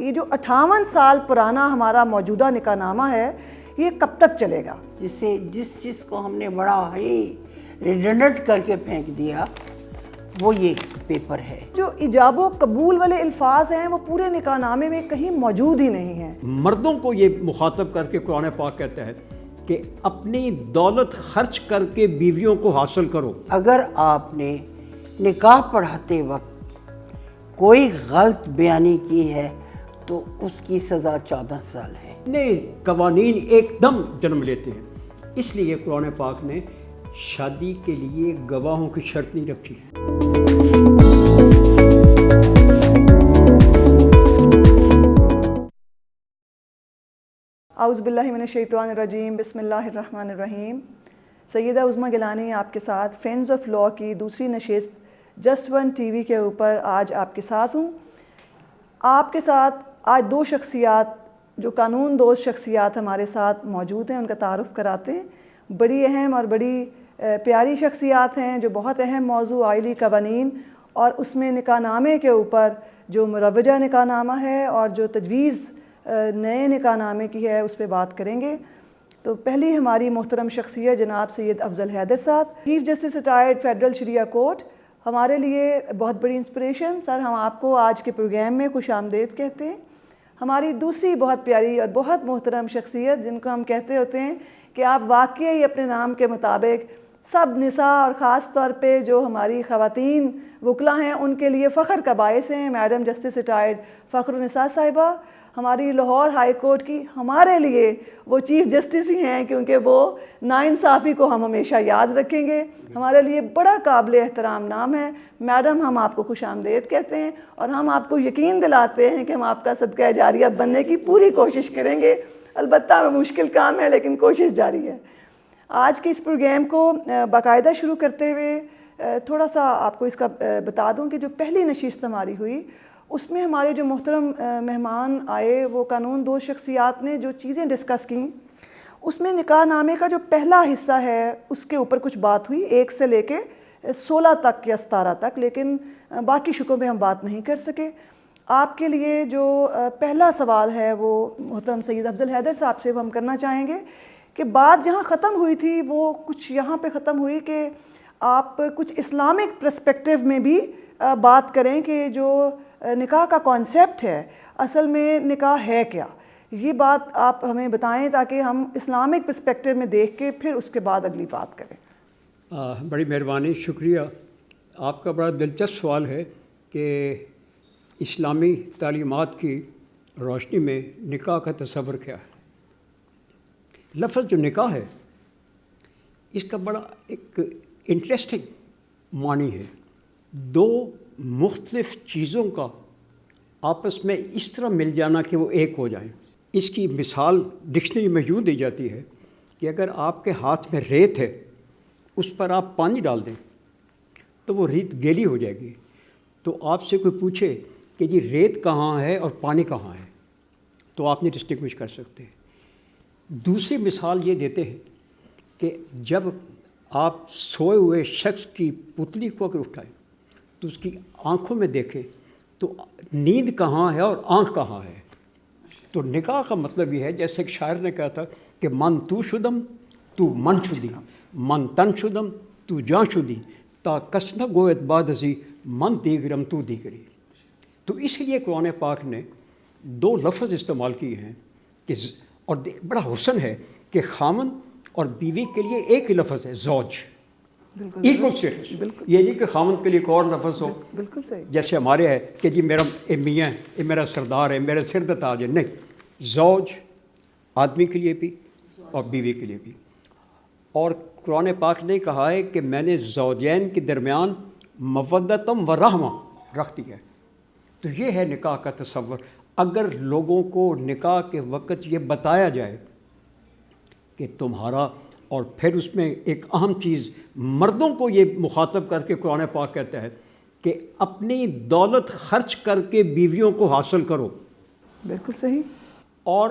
یہ جو 58 سال پرانا ہمارا موجودہ نکاح نامہ ہے یہ کب تک چلے گا؟ جس چیز کو ہم نے بڑا ہی ریڈنڈنٹ کر کے پھینک دیا وہ یہ پیپر ہے۔ جو ایجاب و قبول والے الفاظ ہیں وہ پورے نکاح نامے میں کہیں موجود ہی نہیں ہیں۔ مردوں کو یہ مخاطب کر کے قرآن پاک کہتا ہے کہ اپنی دولت خرچ کر کے بیویوں کو حاصل کرو۔ اگر آپ نے نکاح پڑھاتے وقت کوئی غلط بیانی کی ہے تو اس کی سزا 14 سال ہے۔ نئے قوانین ایک دم جنم لیتے ہیں، اس لیے قرآن پاک نے شادی کے لیے گواہوں کی شرط نہیں رکھی ہے۔ اعوذ باللہ من الشیطان الرجیم، بسم اللہ الرحمن الرحیم۔ سیدہ عظمیٰ گیلانی آپ کے ساتھ فرینڈز آف لاء کی دوسری نشست جسٹ ون ٹی وی کے اوپر آج آپ کے ساتھ ہوں۔ آپ کے ساتھ آج دو شخصیات جو قانون دوست شخصیات ہمارے ساتھ موجود ہیں، ان کا تعارف کراتے ہیں۔ بڑی اہم اور بڑی پیاری شخصیات ہیں جو بہت اہم موضوع آئلی قوانین اور اس میں نکاح نامے کے اوپر جو مروجہ نکاح نامہ ہے اور جو تجویز نئے نکاح نامے کی ہے اس پہ بات کریں گے۔ تو پہلی ہماری محترم شخصیت جناب سید افضل حیدر صاحب، chief justice retired federal Shariah court, ہمارے لیے بہت بڑی انسپریشن۔ سر، ہم آپ کو آج کے پروگرام میں خوش آمدید کہتے ہیں۔ ہماری دوسری بہت پیاری اور بہت محترم شخصیت جن کو ہم کہتے ہوتے ہیں کہ آپ واقعی اپنے نام کے مطابق سب نساء اور خاص طور پہ جو ہماری خواتین وکلا ہیں ان کے لیے فخر کا باعث ہیں، میڈم جسٹس ریٹائرڈ فخر النساء صاحبہ، ہماری لاہور ہائی کورٹ کی ہمارے لیے وہ چیف جسٹس ہی ہیں کیونکہ وہ ناانصافی کو ہم ہمیشہ یاد رکھیں گے۔ ہمارے لیے بڑا قابل احترام نام ہے میڈم، ہم آپ کو خوش آمدید کہتے ہیں اور ہم آپ کو یقین دلاتے ہیں کہ ہم آپ کا صدقہ جاریہ بننے کی پوری کوشش کریں گے۔ البتہ مشکل کام ہے لیکن کوشش جاری ہے۔ آج کے اس پروگرام کو باقاعدہ شروع کرتے ہوئے تھوڑا سا آپ کو اس کا بتا دوں کہ جو پہلی نشست ہماری ہوئی اس میں ہمارے جو محترم مہمان آئے وہ قانون دوست شخصیات نے جو چیزیں ڈسکس کیں اس میں نکاح نامے کا جو پہلا حصہ ہے اس کے اوپر کچھ بات ہوئی 1 سے لے کے 16 تک یا 17 تک، لیکن باقی شقوں پہ ہم بات نہیں کر سکے۔ آپ کے لیے جو پہلا سوال ہے وہ محترم سید افضل حیدر صاحب سے وہ ہم کرنا چاہیں گے کہ بات جہاں ختم ہوئی تھی وہ کچھ یہاں پہ ختم ہوئی کہ آپ کچھ اسلامک پرسپیکٹیو میں بھی بات کریں کہ جو نکاح کا کانسیپٹ ہے اصل میں نکاح ہے کیا، یہ بات آپ ہمیں بتائیں تاکہ ہم اسلامک پرسپیکٹیو میں دیکھ کے پھر اس کے بعد اگلی بات کریں۔ بڑی مہربانی، شکریہ۔ آپ کا بڑا دلچسپ سوال ہے کہ اسلامی تعلیمات کی روشنی میں نکاح کا تصور کیا ہے۔ لفظ جو نکاح ہے اس کا بڑا ایک انٹرسٹنگ معنی ہے، دو مختلف چیزوں کا آپس میں اس طرح مل جانا کہ وہ ایک ہو جائیں۔ اس کی مثال ڈکشنری میں یوں دی جاتی ہے کہ اگر آپ کے ہاتھ میں ریت ہے اس پر آپ پانی ڈال دیں تو وہ ریت گیلی ہو جائے گی۔ تو آپ سے کوئی پوچھے کہ جی ریت کہاں ہے اور پانی کہاں ہے تو آپ نہیں ڈسٹنگوش کر سکتے۔ دوسری مثال یہ دیتے ہیں کہ جب آپ سوئے ہوئے شخص کی پتلی کو اگر اٹھائیں تو اس کی آنکھوں میں دیکھیں تو نیند کہاں ہے اور آنکھ کہاں ہے۔ تو نکاح کا مطلب یہ ہے، جیسے ایک شاعر نے کہا تھا کہ من تو شدم تو من شدی، من تن شدم تو جان شدی، تا کس نہ گویت بعد ازی من دیگرم تو دیگری۔ تو اس لیے قرآن پاک نے 2 لفظ استعمال کیے ہیں کہ اور بڑا حسن ہے کہ خامن اور بیوی کے لیے ایک ہی لفظ ہے، زوج، ایکول اسٹیٹس۔ یہ نہیں کہ خامن کے لیے ایک اور لفظ ہو، بالکل صحیح، جیسے جیسے ہمارے ہے کہ جی میرا میاں ہے، یہ میرا سردار ہے، میرا سر کا تاج ہے۔ نہیں، زوج آدمی کے لیے بھی اور بیوی کے لیے بھی۔ اور قرآن پاک نے کہا ہے کہ میں نے زوجین کے درمیان مودتم و رحمہ رکھ دی ہے۔ تو یہ ہے نکاح کا تصور۔ اگر لوگوں کو نکاح کے وقت یہ بتایا جائے کہ تمہارا، اور پھر اس میں ایک اہم چیز مردوں کو یہ مخاطب کر کے قرآن پاک کہتا ہے کہ اپنی دولت خرچ کر کے بیویوں کو حاصل کرو۔ بالکل صحیح۔ اور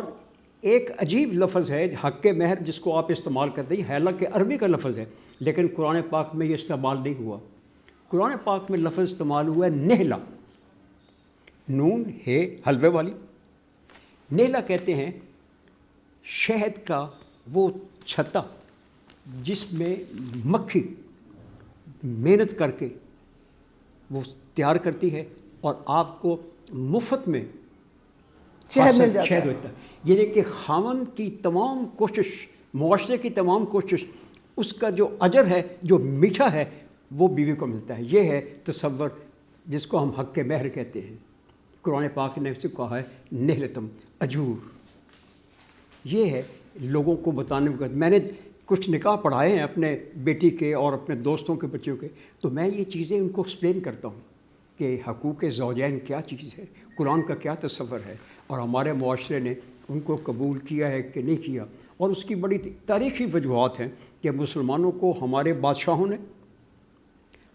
ایک عجیب لفظ ہے حق مہر جس کو آپ استعمال کرتے ہیں، حالانکہ عربی کا لفظ ہے لیکن قرآن پاک میں یہ استعمال نہیں ہوا۔ قرآن پاک میں لفظ استعمال ہوا ہے نہلہ، نون ہے حلوے والی، نیلا کہتے ہیں شہد کا وہ چھتا جس میں مکھی محنت کر کے وہ تیار کرتی ہے اور آپ کو مفت میں شہد مل جاتا شہد ہے. ہوتا ہے. یعنی کہ خاوند کی تمام کوشش، معاشرے کی تمام کوشش، اس کا جو اجر ہے، جو میٹھا ہے، وہ بیوی کو ملتا ہے. یہ ہے تصور جس کو ہم حق مہر کہتے ہیں. قرآن پاک نے اسے کہا ہے نہلتم، اجور. یہ ہے لوگوں کو بتانے کا. میں نے کچھ نکاح پڑھائے ہیں اپنے بیٹی کے اور اپنے دوستوں کے بچوں کے، تو میں یہ چیزیں ان کو ایکسپلین کرتا ہوں کہ حقوق زوجین کیا چیز ہے، قرآن کا کیا تصور ہے، اور ہمارے معاشرے نے ان کو قبول کیا ہے کہ نہیں کیا. اور اس کی بڑی تاریخی وجوہات ہیں کہ مسلمانوں کو ہمارے بادشاہوں نے،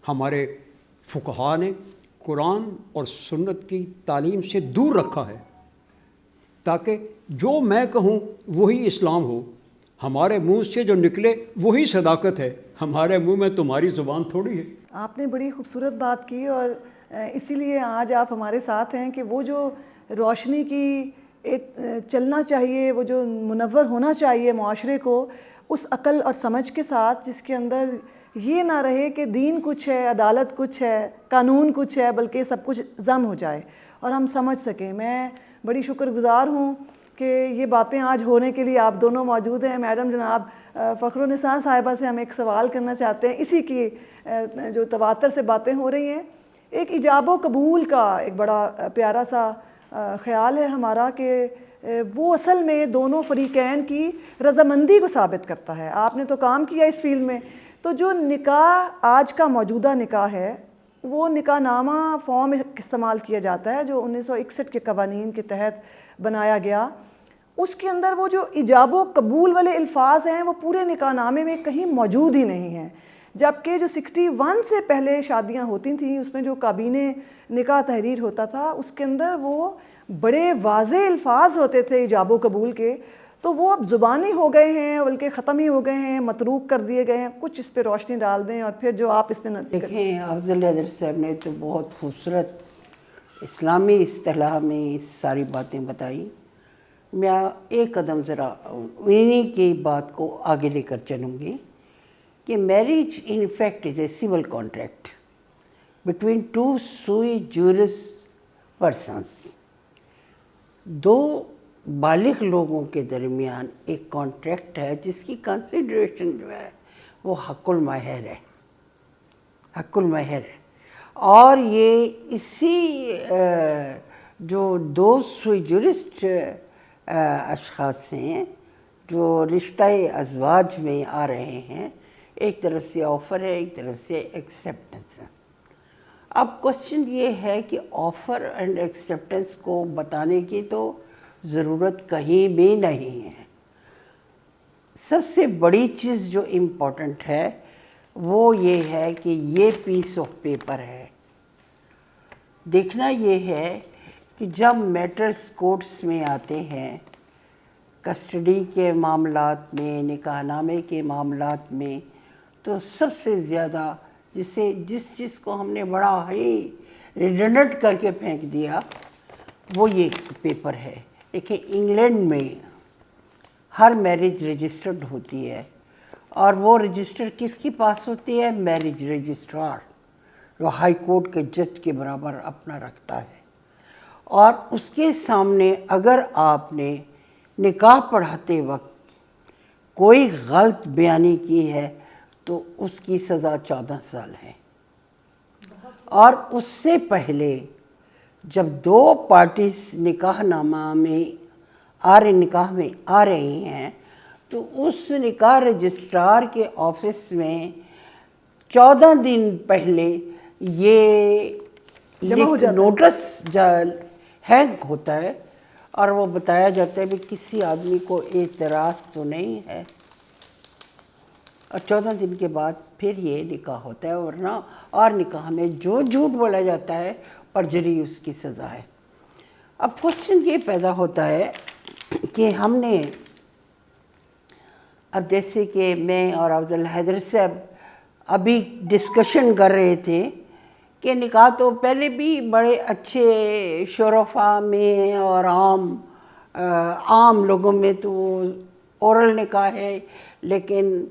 ہمارے فقہا نے قرآن اور سنت کی تعلیم سے دور رکھا ہے تاکہ جو میں کہوں وہی اسلام ہو. ہمارے منہ سے جو نکلے وہی صداقت ہے، ہمارے منہ میں تمہاری زبان تھوڑی ہے. آپ نے بڑی خوبصورت بات کی، اور اسی لیے آج آپ ہمارے ساتھ ہیں کہ وہ جو روشنی کی ایک چلنا چاہیے، وہ جو منور ہونا چاہیے معاشرے کو، اس عقل اور سمجھ کے ساتھ جس کے اندر یہ نہ رہے کہ دین کچھ ہے، عدالت کچھ ہے، قانون کچھ ہے، بلکہ سب کچھ ضم ہو جائے اور ہم سمجھ سکیں. میں بڑی شکر گزار ہوں کہ یہ باتیں آج ہونے کے لیے آپ دونوں موجود ہیں. میڈم جناب فخرالنساء صاحبہ سے ہم ایک سوال کرنا چاہتے ہیں. اسی کی جو تواتر سے باتیں ہو رہی ہیں، ایک ایجاب و قبول کا ایک بڑا پیارا سا خیال ہے ہمارا کہ وہ اصل میں دونوں فریقین کی رضامندی کو ثابت کرتا ہے. آپ نے تو کام کیا اس فیلڈ میں. تو جو نکاح آج کا موجودہ نکاح ہے، وہ نکاح نامہ فارم استعمال کیا جاتا ہے جو 1961 کے قوانین کے تحت بنایا گیا. اس کے اندر وہ جو ایجاب و قبول والے الفاظ ہیں وہ پورے نکاح نامے میں کہیں موجود ہی نہیں ہیں. جبکہ جو 61 سے پہلے شادیاں ہوتی تھیں اس میں جو کابینہ نکاح تحریر ہوتا تھا، اس کے اندر وہ بڑے واضح الفاظ ہوتے تھے ایجاب و قبول کے. تو وہ اب زبانی ہو گئے ہیں، بلکہ ختم ہی ہو گئے ہیں، متروک کر دیے گئے ہیں. کچھ اس پہ روشنی ڈال دیں اور پھر جو آپ اس پہ دیکھیں، افضل حیدر صاحب نے تو بہت خوبصورت اسلامی اصطلاح میں ساری باتیں بتائی. میں ایک قدم ذرا انہی کی بات کو آگے لے کر چلوں گی کہ marriage in fact is a civil contract between two سوئی جورس پرسنس. دو بالغ لوگوں کے درمیان ایک کانٹریکٹ ہے جس کی کنسیڈریشن جو ہے وہ حق المہر ہے. حق المہر ہے. اور یہ اسی جو دو سوئی جورسٹ اشخاص ہیں جو رشتہ ازواج میں آ رہے ہیں، ایک طرف سے آفر ہے، ایک طرف سے ایکسیپٹنس ہے. اب کوشچن یہ ہے کہ آفر اینڈ ایکسیپٹنس کو بتانے کی تو ضرورت کہیں بھی نہیں ہے. سب سے بڑی چیز جو امپورٹنٹ ہے وہ یہ ہے کہ یہ پیس آف پیپر ہے. دیکھنا یہ ہے کہ جب میٹرز کورٹس میں آتے ہیں، کسٹڈی کے معاملات میں، نکاح نامے کے معاملات میں، تو سب سے زیادہ جس چیز کو ہم نے بڑا ہی ریڈنڈنٹ کر کے پھینک دیا وہ یہ پیپر ہے. دیکھیں، انگلینڈ میں ہر میرج رجسٹرڈ ہوتی ہے، اور وہ رجسٹر کس کے پاس ہوتی ہے؟ میرج رجسٹرار، جو ہائی کورٹ کے جج کے برابر اپنا رکھتا ہے. اور اس کے سامنے اگر آپ نے نکاح پڑھاتے وقت کوئی غلط بیانی کی ہے تو اس کی سزا 14 سال ہے. اور اس سے پہلے جب دو پارٹیز نکاح میں آ رہی ہیں تو اس نکاح رجسٹرار کے آفس میں 14 دن پہلے یہ نوٹس ہینگ ہوتا ہے اور وہ بتایا جاتا ہے کہ کسی آدمی کو اعتراض تو نہیں ہے، اور 14 دن کے بعد پھر یہ نکاح ہوتا ہے. ورنہ اور نکاح میں جو جھوٹ بولا جاتا ہے پرجری اس کی سزا ہے. اب کوشچن یہ پیدا ہوتا ہے کہ ہم نے اب جیسے کہ میں اور افضل حیدر صاحب ابھی ڈسکشن کر رہے تھے کہ نکاح تو پہلے بھی بڑے اچھے شرفا میں اور عام عام لوگوں میں تو اورل نکاح ہے، لیکن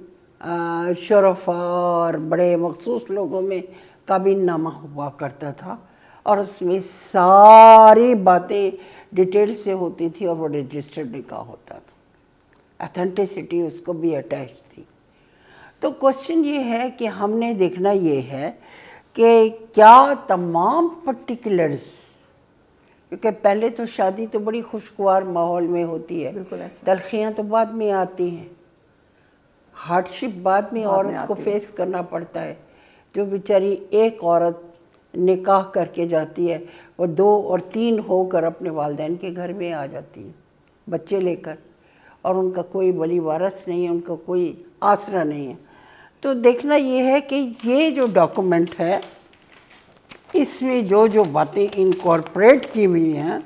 شرفا اور بڑے مخصوص لوگوں میں کابین نامہ ہوا کرتا تھا، اور اس میں ساری باتیں ڈیٹیل سے ہوتی تھی اور وہ رجسٹرڈ نکاح ہوتا تھا، اتھینٹسٹی اس کو بھی اٹیچ تھی۔ تو کوشچن یہ ہے کہ ہم نے دیکھنا یہ ہے کہ کیا تمام پرٹیکولرز، کیونکہ پہلے تو شادی تو بڑی خوشگوار ماحول میں ہوتی ہے، بالکل ایسا، تلخیاں تو بعد میں آتی ہیں، ہارڈ شپ بعد میں عورت کو فیس کرنا پڑتا ہے۔ جو بیچاری ایک عورت نکاح کر کے جاتی ہے، وہ 2 اور 3 ہو کر اپنے والدین کے گھر میں آ جاتی ہے بچے لے کر، اور ان کا کوئی ولی وارث نہیں ہے، ان کا کوئی آسرا نہیں ہے۔ تو دیکھنا یہ ہے کہ یہ جو ڈاکومنٹ ہے اس میں جو باتیں انکارپوریٹ کی ہوئی ہیں،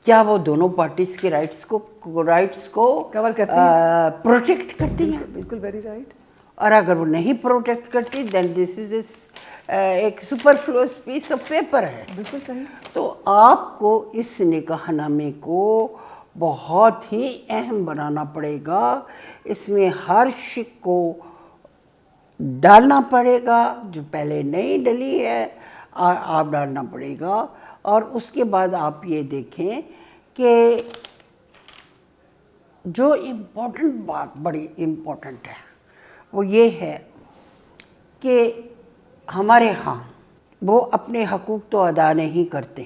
کیا وہ دونوں پارٹیز کے رائٹس کو کور کرتی ہیں، پروٹیکٹ کرتی ہیں؟ بالکل ویری رائٹ۔ اور اگر وہ نہیں پروٹیکٹ کرتی دین دس از ایک سپرفلوس پیس آف پیپر ہے۔ بالکل صحیح۔ تو آپ کو اس نکاح نامے کو بہت ہی اہم بنانا پڑے گا، اس میں ہر شک کو ڈالنا پڑے گا جو پہلے نہیں ڈلی ہے، اور آپ ڈالنا پڑے گا۔ اور اس کے بعد آپ یہ دیکھیں کہ جو امپورٹنٹ بات بڑی امپورٹنٹ ہے وہ یہ ہے کہ ہمارے ہاں وہ اپنے حقوق تو ادا نہیں کرتے،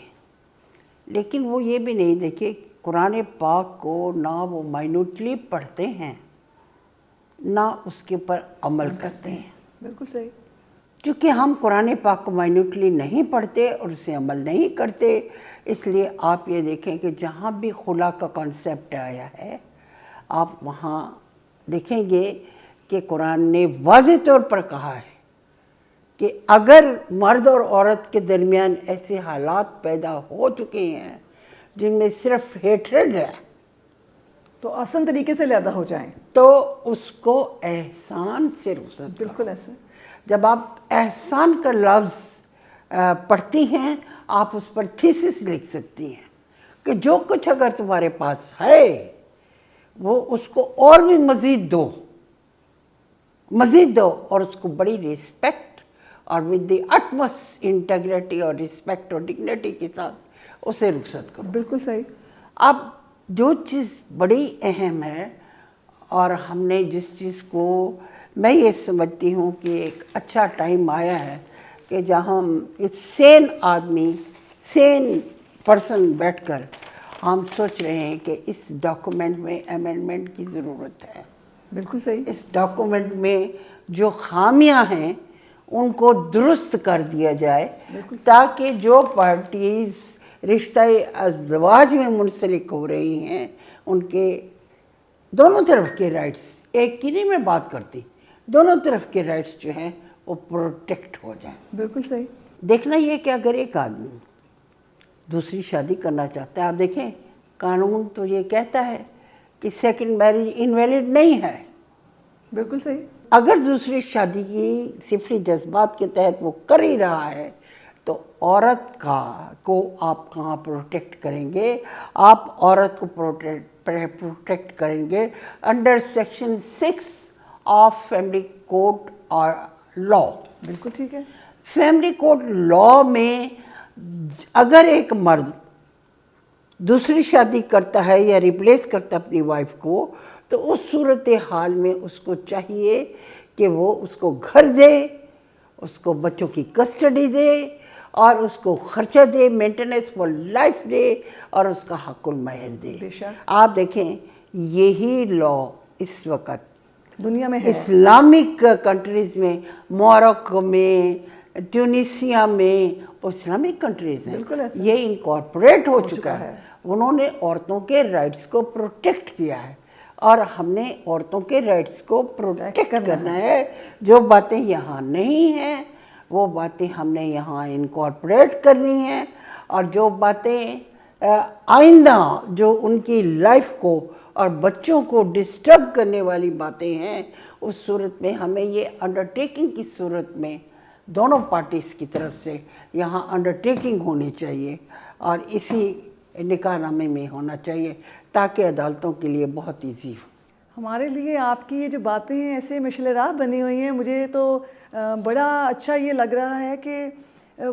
لیکن وہ یہ بھی نہیں دیکھے قرآن پاک کو نہ وہ مائنوٹلی پڑھتے ہیں نہ اس کے اوپر عمل کرتے ہیں۔ بالکل صحیح۔ چونکہ ہم قرآن پاک کو مائنوٹلی نہیں پڑھتے اور اسے عمل نہیں کرتے، اس لیے آپ یہ دیکھیں کہ جہاں بھی خلا کا کانسیپٹ آیا ہے آپ وہاں دیکھیں گے کہ قرآن نے واضح طور پر کہا ہے کہ اگر مرد اور عورت کے درمیان ایسے حالات پیدا ہو چکے ہیں جن میں صرف ہیٹرڈ ہے تو آسان طریقے سے علیحدہ ہو جائیں، تو اس کو احسان سے رخصت کرو۔ بالکل ایسا۔ جب آپ احسان کا لفظ پڑھتی ہیں آپ اس پر تھیسس لکھ سکتی ہیں کہ جو کچھ اگر تمہارے پاس ہے وہ اس کو اور بھی مزید دو اور اس کو بڑی ریسپیکٹ اور ود دی utmost انٹیگریٹی اور ریسپیکٹ اور ڈگنیٹی کے ساتھ اسے رخصت کرو۔ بالکل صحیح۔ اب جو چیز بڑی اہم ہے اور ہم نے جس چیز کو میں یہ سمجھتی ہوں کہ ایک اچھا ٹائم آیا ہے کہ جہاں ایک سین آدمی سین پرسن بیٹھ کر ہم سوچ رہے ہیں کہ اس ڈاکومنٹ میں امینڈمنٹ کی ضرورت ہے۔ بالکل صحیح۔ اس ڈاکومنٹ میں جو خامیاں ہیں ان کو درست کر دیا جائے تاکہ جو پارٹیز رشتہ ازدواج میں منسلک ہو رہی ہیں ان کے دونوں طرف کے رائٹس، ایک کی نہیں میں بات کرتی، دونوں طرف کے رائٹس جو ہیں وہ پروٹیکٹ ہو جائیں۔ بالکل صحیح۔ دیکھنا یہ کہ اگر ایک آدمی دوسری شادی کرنا چاہتا ہے، آپ دیکھیں قانون تو یہ کہتا ہے کہ سیکنڈ میرج انویلڈ نہیں ہے۔ بالکل صحیح۔ اگر دوسری شادی کی صفری جذبات کے تحت وہ کر ہی رہا ہے تو عورت کو آپ کہاں پروٹیکٹ کریں گے؟ آپ عورت کو پروٹیکٹ کریں گے under section 6 of family code اور لاء۔ بالکل ٹھیک ہے۔ فیملی کوڈ لاء میں اگر ایک مرد دوسری شادی کرتا ہے یا ریپلیس کرتا ہے اپنی وائف کو، تو اس صورتحال میں اس کو چاہیے کہ وہ اس کو گھر دے، اس کو بچوں کی کسٹڈی دے اور اس کو خرچہ دے، مینٹیننس فار لائف دے اور اس کا حق المہر دے۔ بے شک۔ آپ دیکھیں یہی لاء اس وقت دنیا میں ہے۔ اسلامک کنٹریز میں، موروکو میں، ٹیونیسیا میں، وہ اسلامک کنٹریز ہیں، بالکل ایسا یہ انکارپوریٹ ہو چکا ہے۔ انہوں نے عورتوں کے رائٹس کو پروٹیکٹ کیا ہے اور ہم نے عورتوں کے رائٹس کو پروٹیکٹ کرنا ہے۔ جو باتیں یہاں نہیں ہیں وہ باتیں ہم نے یہاں انکارپوریٹ کرنی ہیں، اور جو باتیں آئندہ جو ان کی لائف کو اور بچوں کو ڈسٹرب کرنے والی باتیں ہیں، اس صورت میں ہمیں یہ انڈرٹیکنگ کی صورت میں دونوں پارٹیز کی طرف سے یہاں انڈرٹیکنگ ہونی چاہیے، اور اسی نکاح نامے میں ہونا چاہیے تاکہ عدالتوں کے لیے بہت ایزی ہو۔ ہمارے لیے آپ کی یہ جو باتیں ہیں ایسے مشعل راہ بنی ہوئی ہیں، مجھے تو بڑا اچھا یہ لگ رہا ہے کہ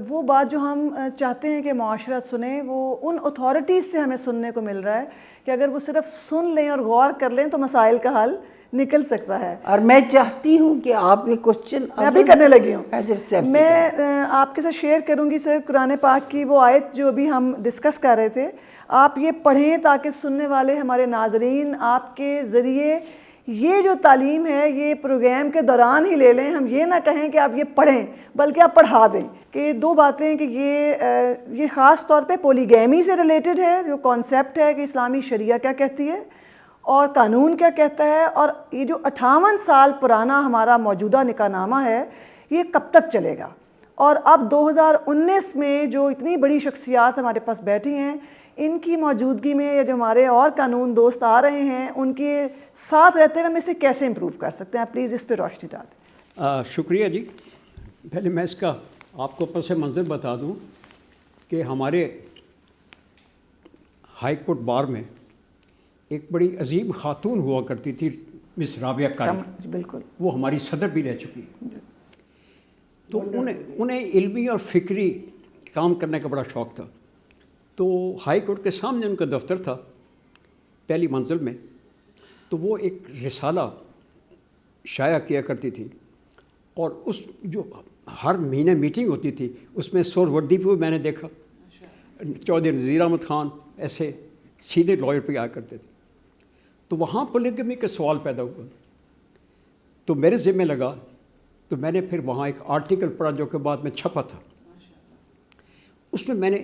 وہ بات جو ہم چاہتے ہیں کہ معاشرہ سنیں وہ ان اتھارٹیز سے ہمیں سننے کو مل رہا ہے کہ اگر وہ صرف سن لیں اور غور کر لیں تو مسائل کا حل نکل سکتا ہے۔ اور میں چاہتی ہوں کہ آپ یہ کوشچن میں ابھی کرنے لگی ہوں۔ حضرت صاحب سے میں آپ کے ساتھ شیئر کروں گی سر قرآن پاک کی وہ آیت جو ابھی ہم ڈسکس کر رہے تھے، آپ یہ پڑھیں تاکہ سننے والے ہمارے ناظرین آپ کے ذریعے یہ جو تعلیم ہے یہ پروگرام کے دوران ہی لے لیں۔ ہم یہ نہ کہیں کہ آپ یہ پڑھیں بلکہ آپ پڑھا دیں۔ کہ دو باتیں کہ یہ خاص طور پہ پولیگیمی سے ریلیٹڈ ہے، جو کانسیپٹ ہے کہ اسلامی شریعہ کیا کہتی ہے اور قانون کیا کہتا ہے، اور یہ جو 58 سال پرانا ہمارا موجودہ نکاح نامہ ہے یہ کب تک چلے گا، اور اب 2019 میں جو اتنی بڑی شخصیات ہمارے پاس بیٹھی ہیں ان کی موجودگی میں یا جو ہمارے اور قانون دوست آ رہے ہیں ان کے ساتھ رہتے ہوئے ہم اسے کیسے امپروو کر سکتے ہیں؟ پلیز اس پہ روشنی ڈالیں۔ شکریہ جی۔ پہلے میں اس کا آپ کو پس منظر بتا دوں کہ ہمارے ہائی کورٹ بار میں ایک بڑی عظیم خاتون ہوا کرتی تھی، مس رابعہ قاری، بالکل، وہ ہماری صدر بھی رہ چکی ہے۔ تو انہیں علمی اور فکری کام کرنے کا بڑا شوق تھا۔ تو ہائی کورٹ کے سامنے ان کا دفتر تھا پہلی منزل میں، تو وہ ایک رسالہ شائع کیا کرتی تھی، اور اس جو ہر مہینے میٹنگ ہوتی تھی اس میں سہروردی پہ میں نے دیکھا، چودھری نذیر احمد خان ایسے سیدھے لائر پہ آیا کرتے تھے۔ تو وہاں پولیگمی کا سوال پیدا ہوا، تو میرے ذمہ لگا، تو میں نے پھر وہاں ایک آرٹیکل پڑھا جو کہ بعد میں چھپا تھا۔ اس میں نے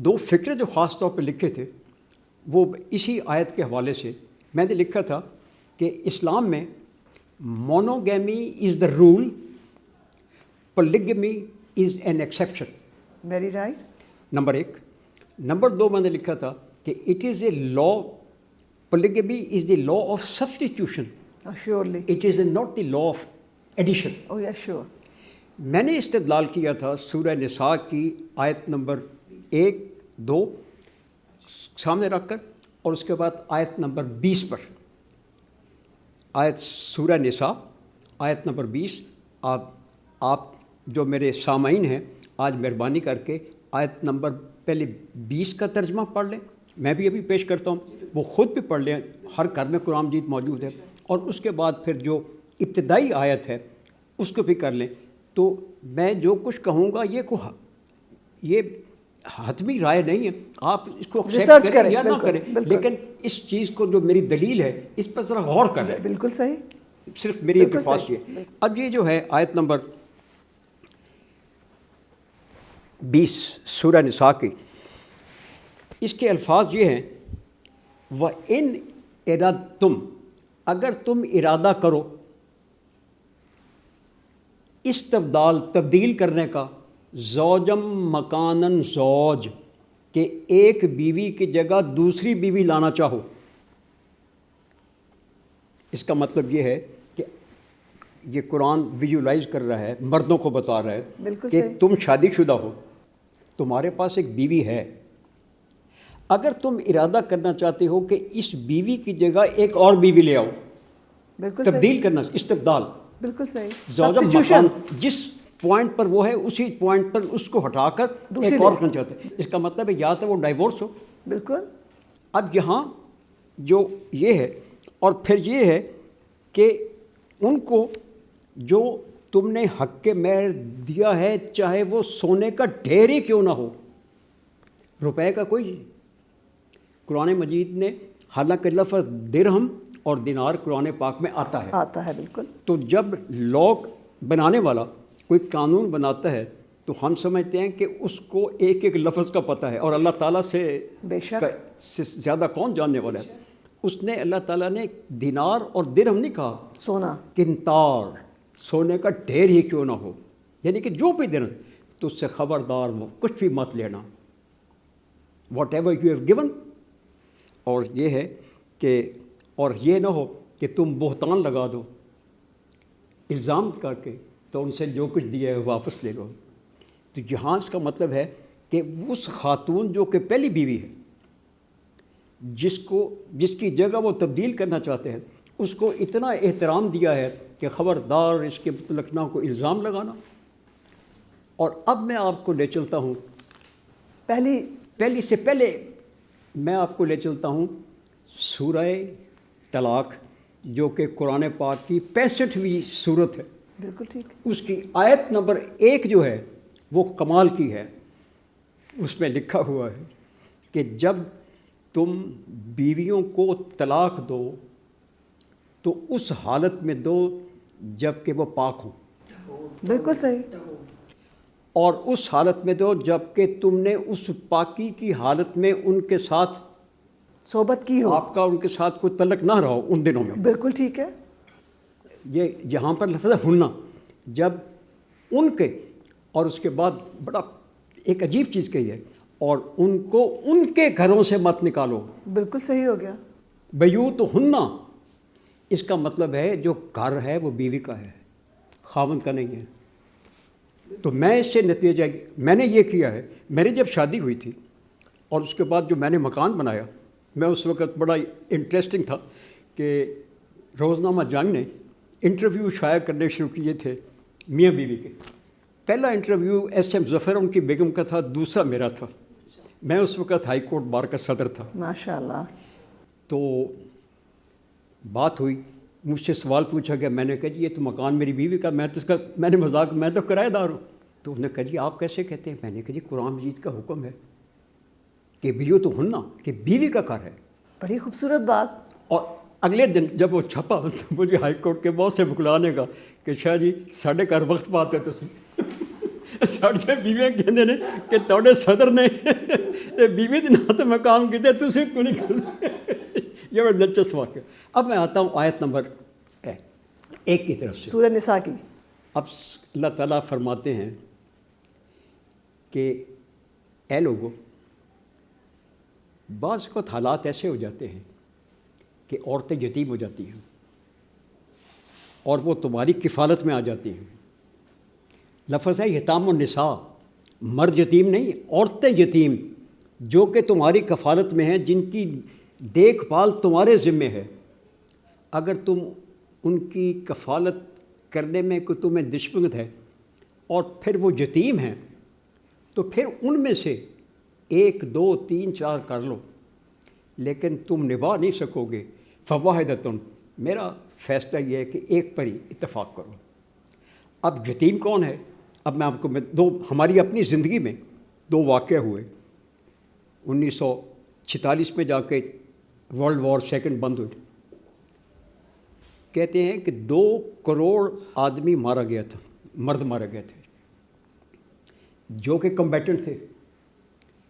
2 فکرے جو خاص طور پہ لکھے تھے وہ اسی آیت کے حوالے سے میں نے لکھا تھا کہ اسلام میں monogamy is the rule, polygamy is an exception. Very right. Number 1۔ Number 2 میں نے لکھا تھا کہ it is a law, polygamy is the law of substitution, surely it is not the law of addition. Oh yeah sure. میں نے استدلال کیا تھا سورہ نساء کی آیت نمبر 1، 2 سامنے رکھ کر، اور اس کے بعد آیت نمبر 20 پر۔ آیت سورہ نساء آیت نمبر 20۔ آپ جو میرے سامعین ہیں آج مہربانی کر کے آیت نمبر پہلے 20 کا ترجمہ پڑھ لیں، میں بھی ابھی پیش کرتا ہوں، وہ خود بھی پڑھ لیں، ہر گھر میں قرآن مجید موجود ہے، اور اس کے بعد پھر جو ابتدائی آیت ہے اس کو بھی کر لیں۔ تو میں جو کچھ کہوں گا یہ حتمی رائے نہیں ہے، آپ اس کو ایکسیپٹ کریں یا نہ کریں، لیکن اس چیز کو جو میری دلیل ہے اس پر ذرا غور کریں۔ بالکل صحیح، صرف میری درخواست یہ۔ اب یہ جو ہے آیت نمبر 20 سورہ نساء کی، اس کے الفاظ یہ ہیں، وَإِنْ اِرَدْتُمْ، اگر تم ارادہ کرو، استبدال تبدیل کرنے کا، زوجم مکانن زوج، کہ ایک بیوی کی جگہ دوسری بیوی لانا چاہو۔ اس کا مطلب یہ ہے کہ یہ قرآن ویژولائز کر رہا ہے، مردوں کو بتا رہا ہے کہ تم شادی شدہ ہو، تمہارے پاس ایک بیوی ہے، اگر تم ارادہ کرنا چاہتے ہو کہ اس بیوی کی جگہ ایک اور بیوی لے آؤ، تبدیل کرنا، استبدال، بالکل صحیح، زوجم مکان، جس پوائنٹ پر وہ ہے اسی پوائنٹ پر اس کو ہٹا کر ایک اور کرنا چاہتے ہیں۔ اس کا مطلب ہے یا تو وہ ڈائیورس ہو۔ بالکل۔ اب یہاں جو یہ ہے، اور پھر یہ ہے کہ ان کو جو تم نے حق مہر دیا ہے، چاہے وہ سونے کا ڈھیر ہی کیوں نہ ہو، روپے کا کوئی، قرآن مجید نے حالانکہ لفظ درہم اور دینار قرآن پاک میں آتا ہے، بالکل۔ تو جب لوگ بنانے والا کوئی قانون بناتا ہے تو ہم سمجھتے ہیں کہ اس کو ایک ایک لفظ کا پتہ ہے، اور اللہ تعالیٰ سے بے شک سے زیادہ کون جاننے والا ہے۔ اس نے اللہ تعالیٰ نے دینار اور درہم نہیں کہا، سونا، قنطار، سونے کا ڈھیر ہی کیوں نہ ہو، یعنی کہ جو بھی دینا، تو اس سے خبردار کچھ بھی مت لینا، what ever you have given. اور یہ ہے کہ اور یہ نہ ہو کہ تم بہتان لگا دو الزام کر کے، تو ان سے جو کچھ دیا ہے واپس لے لو۔ تو یہاں اس کا مطلب ہے کہ اس خاتون جو کہ پہلی بیوی ہے جس کی جگہ وہ تبدیل کرنا چاہتے ہیں اس کو اتنا احترام دیا ہے کہ خبردار اس کے متعلق نہ کوئی الزام لگانا۔ اور اب میں آپ کو لے چلتا ہوں پہلی سے پہلے میں آپ کو لے چلتا ہوں سورہ طلاق، جو کہ قرآن پاک کی 65ویں سورت ہے۔ بالکل ٹھیک۔ اس کی آیت نمبر 1 جو ہے وہ کمال کی ہے۔ اس میں لکھا ہوا ہے کہ جب تم بیویوں کو طلاق دو تو اس حالت میں دو جب کہ وہ پاک ہوں، بالکل صحیح۔ اور اس حالت میں دو جب کہ تم نے اس پاکی کی حالت میں ان کے ساتھ صحبت کی ہو، آپ کا ان کے ساتھ کوئی تعلق نہ رہا ہو ان دنوں میں۔ بالکل ٹھیک ہے۔ یہ یہاں پر لفظ ہے ہننا، جب ان کے، اور اس کے بعد بڑا ایک عجیب چیز کہی ہے، اور ان کو ان کے گھروں سے مت نکالو۔ بالکل صحیح ہو گیا۔ بیوت ہننا، اس کا مطلب ہے جو گھر ہے وہ بیوی کا ہے، خاوند کا نہیں ہے۔ تو میں اس سے نتیجہ میں نے یہ کیا ہے، میری جب شادی ہوئی تھی اور اس کے بعد جو میں نے مکان بنایا، میں اس وقت بڑا انٹرسٹنگ تھا کہ روزنامہ جنگ نے انٹرویو شائع کرنے شروع کیے تھے میاں بیوی کے۔ پہلا انٹرویو ایس ایم ظفر ان کی بیگم کا تھا، دوسرا میرا تھا۔ میں اس وقت ہائی کورٹ بار کا صدر تھا۔ ماشاء اللہ۔ تو بات ہوئی، مجھ سے سوال پوچھا گیا، میں نے کہا جی یہ تو مکان میری بیوی کا، میں نے مذاق، میں تو کرایہ دار ہوں۔ تو انہوں نے کہا جی آپ کیسے کہتے ہیں؟ میں نے کہا جی قرآن مجید کا حکم ہے کہ بیوت ہننا، کہ بیوی کا گھر ہے۔ بڑی خوبصورت بات۔ اور اگلے دن جب وہ چھپا تو مجھے ہائی کورٹ کے بہت سے بکلانے کا کہ شاہ جی ساڑھے گھر وقت پاتے تسی ساڑھے بیویاں کہندے نے کہ تھوڑے صدر نے بیوی دے نال میں کام کیتے تسی کیوں نہیں کرتے؟ یہ بڑا دلچسپ واقعہ۔ اب میں آتا ہوں آیت نمبر 1 کی طرف سے۔ سورہ نساء کی۔ اب اللہ تعالیٰ فرماتے ہیں کہ اے لوگو، بعض وقت حالات ایسے ہو جاتے ہیں کہ عورتیں یتیم ہو جاتی ہیں اور وہ تمہاری کفالت میں آ جاتی ہیں۔ لفظ ہے یتام النساء، مرد یتیم نہیں، عورتیں یتیم جو کہ تمہاری کفالت میں ہیں، جن کی دیکھ بھال تمہارے ذمے ہے۔ اگر تم ان کی کفالت کرنے میں کوئی تمہیں دشمنت ہے اور پھر وہ یتیم ہیں تو پھر ان میں سے 1 2 3 4 کر لو، لیکن تم نبھا نہیں سکو گے فواحدۃ، میرا فیصلہ یہ ہے کہ ایک پر ہی اتفاق کرو۔ اب یتیم کون ہے؟ اب میں آپ کو ہماری اپنی زندگی میں 2 واقعہ ہوئے۔ 1946 میں جا کے ورلڈ وار 2 بند ہوئی۔ کہتے ہیں کہ 2 کروڑ آدمی مارا گیا تھا، مرد مارے گئے تھے جو کہ کمبیٹنٹ تھے۔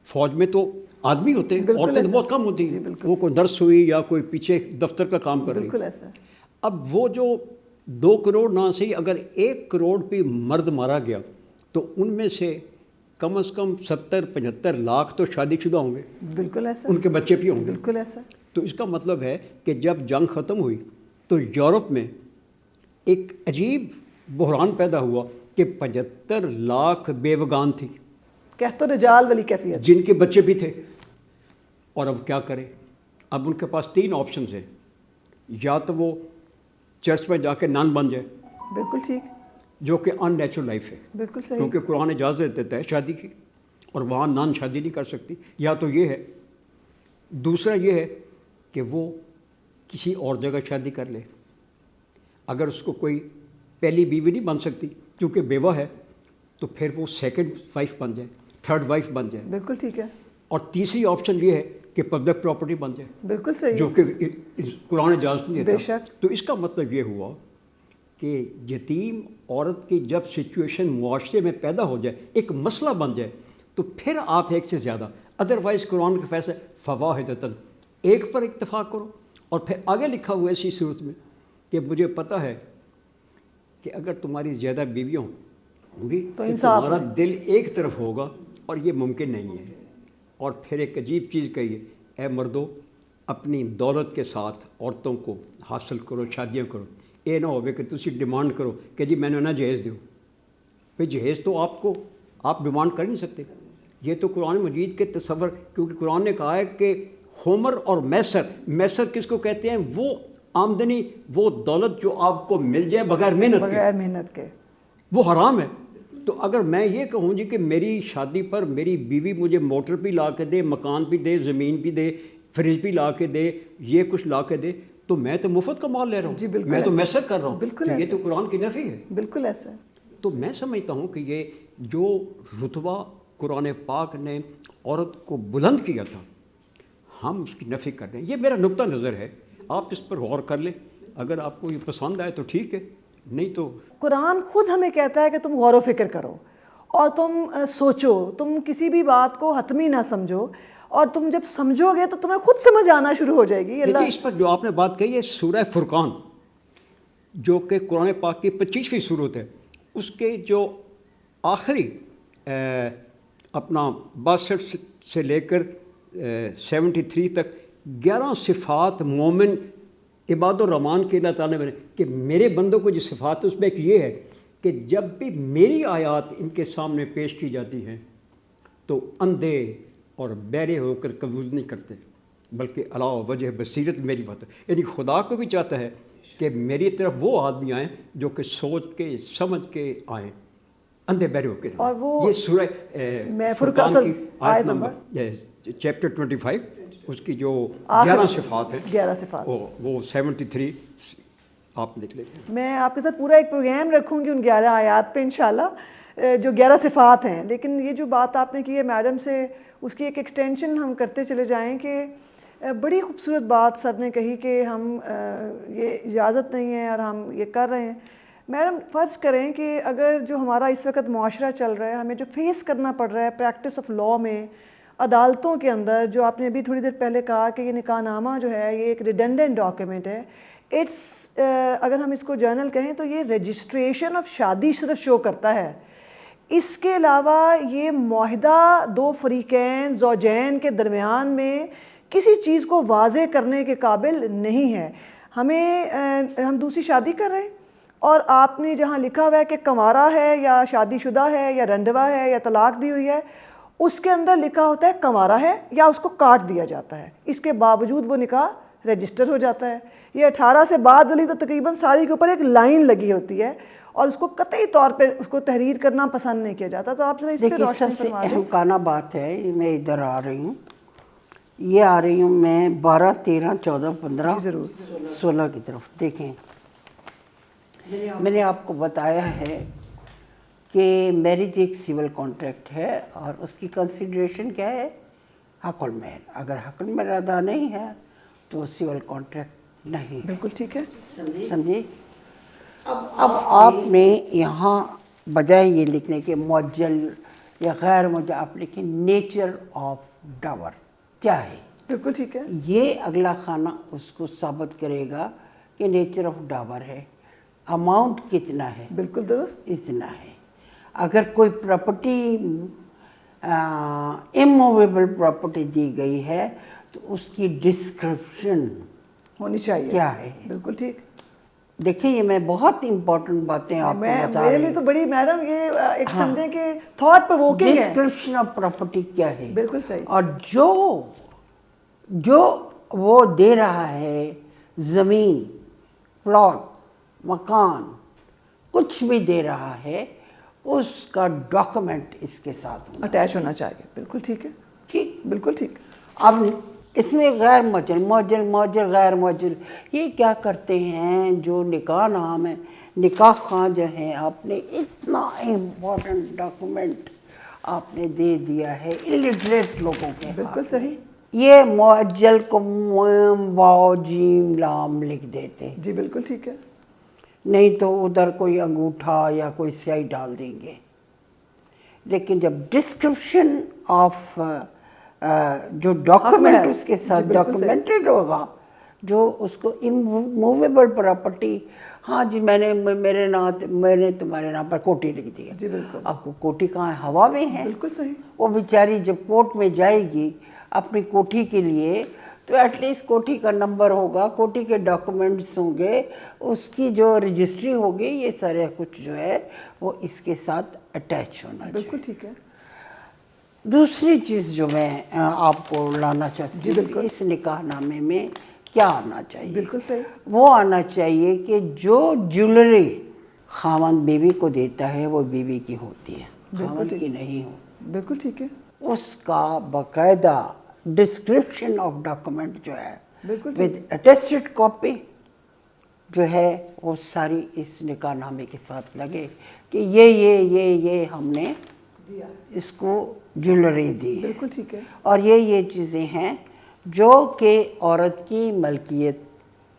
فوج میں تو آدمی ہوتے ہیں، عورتیں تو بہت کم ہوتی ہیں، وہ کوئی نرس ہوئی یا کوئی پیچھے دفتر کا کام کر رہی۔ بالکل ایسا۔ اب وہ جو 2 کروڑ نہ صحیح، اگر 1 کروڑ بھی مرد مارا گیا تو ان میں سے کم از کم 70-75 لاکھ تو شادی شدہ ہوں گے، بالکل ایسا۔ ان کے بچے بھی ہوں گے۔ بالکل ایسا۔ تو اس کا مطلب ہے کہ جب جنگ ختم ہوئی تو یورپ میں ایک عجیب بحران پیدا ہوا کہ 75 لاکھ بیوگان تھی، کہتو رجال والی کیفیت، جن کے بچے بھی تھے۔ اور اب کیا کریں؟ اب ان کے پاس 3 آپشنز ہیں، یا تو وہ چرچ میں جا کے نان بن جائے، بالکل ٹھیک، جو کہ ان نیچرل لائف ہے، بالکل صحیح، کیونکہ قرآن اجازت دیتا ہے شادی کی، اور وہاں نان شادی نہیں کر سکتی۔ یا تو یہ ہے، دوسرا یہ ہے کہ وہ کسی اور جگہ شادی کر لے۔ اگر اس کو کوئی پہلی بیوی نہیں بن سکتی کیونکہ بیوہ ہے، تو پھر وہ 2nd وائف بن جائے، 3rd وائف بن جائے۔ بالکل ٹھیک ہے، اور تیسری آپشن یہ ہے کہ پبلک پراپرٹی بن جائے، بالکل صحیح، جو کہ قرآن اجازت نہیں بے دیتا۔ شک۔ تو اس کا مطلب یہ ہوا کہ یتیم عورت کی جب سچویشن معاشرے میں پیدا ہو جائے، ایک مسئلہ بن جائے، تو پھر آپ ایک سے زیادہ، ادروائز قرآن کا فیصلہ فواحدۃ، ایک پر اتفاق کرو۔ اور پھر آگے لکھا ہوا ہے اسی صورت میں کہ مجھے پتہ ہے کہ اگر تمہاری زیادہ بیویاں ہوں گی تو انصاف تمہارا دل ایک طرف ہوگا، اور یہ ممکن نہیں ہے۔ اور پھر ایک عجیب چیز کہی ہے، اے مردو اپنی دولت کے ساتھ عورتوں کو حاصل کرو، شادیاں کرو، یہ نہ ہوئے کہ تسی ڈیمانڈ کرو کہ جی میں نے نہ جہیز دیو۔ بھئی جہیز تو آپ ڈیمانڈ کر نہیں سکتے، یہ تو قرآن مجید کے تصور، کیونکہ قرآن نے کہا ہے کہ ہومر اور میسر، میسر کس کو کہتے ہیں؟ وہ آمدنی، وہ دولت جو آپ کو مل جائے بغیر محنت کے، وہ حرام ہے۔ تو اگر میں یہ کہوں جی کہ میری شادی پر میری بیوی مجھے موٹر بھی لا کے دے، مکان بھی دے، زمین بھی دے، فریج بھی لا کے دے، یہ کچھ لا کے دے، تو میں تو مفت کا مال لے رہا ہوں، جی بالکل، میں تو میسر کر رہا ہوں، بالکل تو یہ تو قرآن کی نفی ہے۔ بالکل ایسا ہے۔ تو میں سمجھتا ہوں کہ یہ جو رتبہ قرآن پاک نے عورت کو بلند کیا تھا، ہم اس کی نفی کر رہے ہیں۔ یہ میرا نقطہ نظر ہے، آپ اس پر غور کر لیں، اگر آپ کو یہ پسند آئے تو ٹھیک ہے، نہیں تو قرآن خود ہمیں کہتا ہے کہ تم غور و فکر کرو اور تم سوچو، تم کسی بھی بات کو حتمی نہ سمجھو، اور تم جب سمجھو گے تو تمہیں خود سمجھ آنا شروع ہو جائے گی۔ دیکھیے اس پر جو آپ نے بات کہی ہے سورہ فرقان، جو کہ قرآن پاک کی 25ویں سورت ہے، اس کے جو آخری اپنا 62 سے لے کر 73 تک 11 صفات مومن عباد الرحمن کے اللہ تعالیٰ نے کہ میرے بندوں کو جو صفات اس میں ایک یہ ہے کہ جب بھی میری آیات ان کے سامنے پیش کی جاتی ہیں تو اندھے اور بہرے ہو کر قبول نہیں کرتے، بلکہ علاوہ وجہ بصیرت میری بات ہے۔ یعنی خدا کو بھی چاہتا ہے کہ میری طرف وہ آدمی آئیں جو کہ سوچ کے سمجھ کے آئیں، اندھے بہرے ہو کے۔ اور وہ یہ سورہ فرقان کی آیت نمبر چیپٹر 25، اس کی جو 11 صفات ہیں، 11 صفات، وہ 73 آپ لکھ لیں۔ میں آپ کے ساتھ پورا ایک پروگرام رکھوں گی ان 11 آیات پہ انشاءاللہ، جو 11 صفات ہیں۔ لیکن یہ جو بات آپ نے کی ہے میڈم سے، اس کی ایک ایکسٹینشن ہم کرتے چلے جائیں کہ بڑی خوبصورت بات سر نے کہی کہ ہم یہ اجازت نہیں ہے اور ہم یہ کر رہے ہیں۔ میڈم فرض کریں کہ اگر جو ہمارا اس وقت معاشرہ چل رہا ہے، ہمیں جو فیس کرنا پڑ رہا ہے پریکٹس آف لاء میں، عدالتوں کے اندر، جو آپ نے ابھی تھوڑی دیر پہلے کہا کہ یہ نکاح نامہ جو ہے یہ ایک ریڈنڈنٹ ڈاکیومنٹ ہے، اگر ہم اس کو جرنل کہیں تو یہ رجسٹریشن آف شادی صرف شو کرتا ہے، اس کے علاوہ یہ معاہدہ دو فریقین زوجین کے درمیان میں کسی چیز کو واضح کرنے کے قابل نہیں ہے۔ ہم دوسری شادی کر رہے ہیں اور آپ نے جہاں لکھا ہوا ہے کہ کنوارا ہے یا شادی شدہ ہے یا رنڈوا ہے یا طلاق دی ہوئی ہے، اس کے اندر لکھا ہوتا ہے کنوارا ہے یا اس کو کاٹ دیا جاتا ہے، اس کے باوجود وہ نکاح رجسٹر ہو جاتا ہے۔ یہ 18 سے بعد والی تو تقریباً ساری کے اوپر ایک لائن لگی ہوتی ہے اور اس کو قطعی طور پہ اس کو تحریر کرنا پسند نہیں کیا جاتا۔ تو آپ ذرا اس پہ روشنی فرما دیں۔ اہم کانا بات ہے، میں ادھر آ رہی ہوں، یہ آ رہی ہوں میں 12 13 14 15 16 کی طرف۔ دیکھیں میں نے آپ کو بتایا ہے کہ میرج ایک سول کانٹریکٹ ہے اور اس کی کنسیڈریشن کیا ہے؟ حق المہر۔ اگر حق المہر ادا نہیں ہے تو سول کانٹریکٹ نہیں۔ بالکل ٹھیک ہے، سمجھے؟ اب آپ نے یہاں بجائے یہ لکھنے کے معجل یا غیر معجل، آپ لکھیں نیچر آف ڈاور کیا ہے۔ بالکل ٹھیک ہے، یہ اگلا خانہ اس کو ثابت کرے گا کہ نیچر آف ڈاور ہے، اماؤنٹ کتنا ہے، بالکل درست، اتنا ہے۔ اگر کوئی پراپرٹی اموویبل پراپرٹی دی گئی ہے تو اس کی ڈسکرپشن ہونی چاہیے، کیا ہے۔ بالکل ٹھیک۔ دیکھیں یہ میں بہت امپورٹنٹ باتیں آپ کو بتا میرے رہی لیے ہوں۔ تو بڑی میڈم یہ ایک سمجھیں کہ تھاٹ پرووکنگ ہے۔ ڈسکرپشن آف پراپرٹی کیا ہے، بالکل صحیح۔ اور جو وہ دے رہا ہے، زمین، پلاٹ، مکان، کچھ بھی دے رہا ہے، اس کا ڈاکومنٹ اس کے ساتھ ہونا اٹیچ ہونا چاہیے، بالکل ٹھیک ہے، ٹھیک۔ بالکل ٹھیک۔ اب اس میں غیر معجل غیر معجل یہ کیا کرتے ہیں؟ جو نکاح نام ہے، نکاح خواہ جو ہیں، آپ نے اتنا امپورٹنٹ ڈاکومنٹ آپ نے دے دیا ہے الٹریٹ لوگوں کے۔ بالکل صحیح، یہ معجل کو واو جیم لام لکھ دیتے، جی بالکل ٹھیک ہے، نہیں تو ادھر کوئی انگوٹھا یا کوئی سیاہی ڈال دیں گے۔ لیکن جب ڈسکرپشن آف جو ڈاکومنٹ اس کے ساتھ ڈاکومنٹڈ ہوگا، جو اس کو اموویبل پراپرٹی، ہاں جی میں نے تمہارے نام پر کوٹھی لکھ دیا، جی بالکل، آپ کو کوٹھی کہاں ہے؟ ہوا میں ہے۔ بالکل صحیح، وہ بیچاری جب کورٹ میں جائے گی اپنی کوٹھی کے لیے تو ایٹ لیسٹ کوٹھی کا نمبر ہوگا، کوٹھی کے ڈاکومنٹس ہوں گے، اس کی جو رجسٹری ہوگی، یہ سارے کچھ جو ہے وہ اس کے ساتھ اٹیچ ہونا چاہیے۔ بالکل ٹھیک ہے۔ دوسری چیز جو میں آپ کو لانا چاہتی جی ہوں بالکل. اس نکاح نامے میں کیا آنا چاہیے؟ بالکل صحیح. وہ آنا چاہیے کہ جو جولری خاوند بیوی کو دیتا ہے وہ بیوی کی ہوتی ہے، خاوند کی نہیں ہو. بالکل ٹھیک ہے. اس کا باقاعدہ ڈسکرپشن آف ڈاکومنٹ جو ہے بالکل ود اٹیسٹڈ کاپی جو ہے وہ ساری اس نکاح نامے کے ساتھ لگے کہ یہ ہم نے اس کو جولری دی ہے بالکل ٹھیک ہے. اور یہ چیزیں ہیں جو کہ عورت کی ملکیت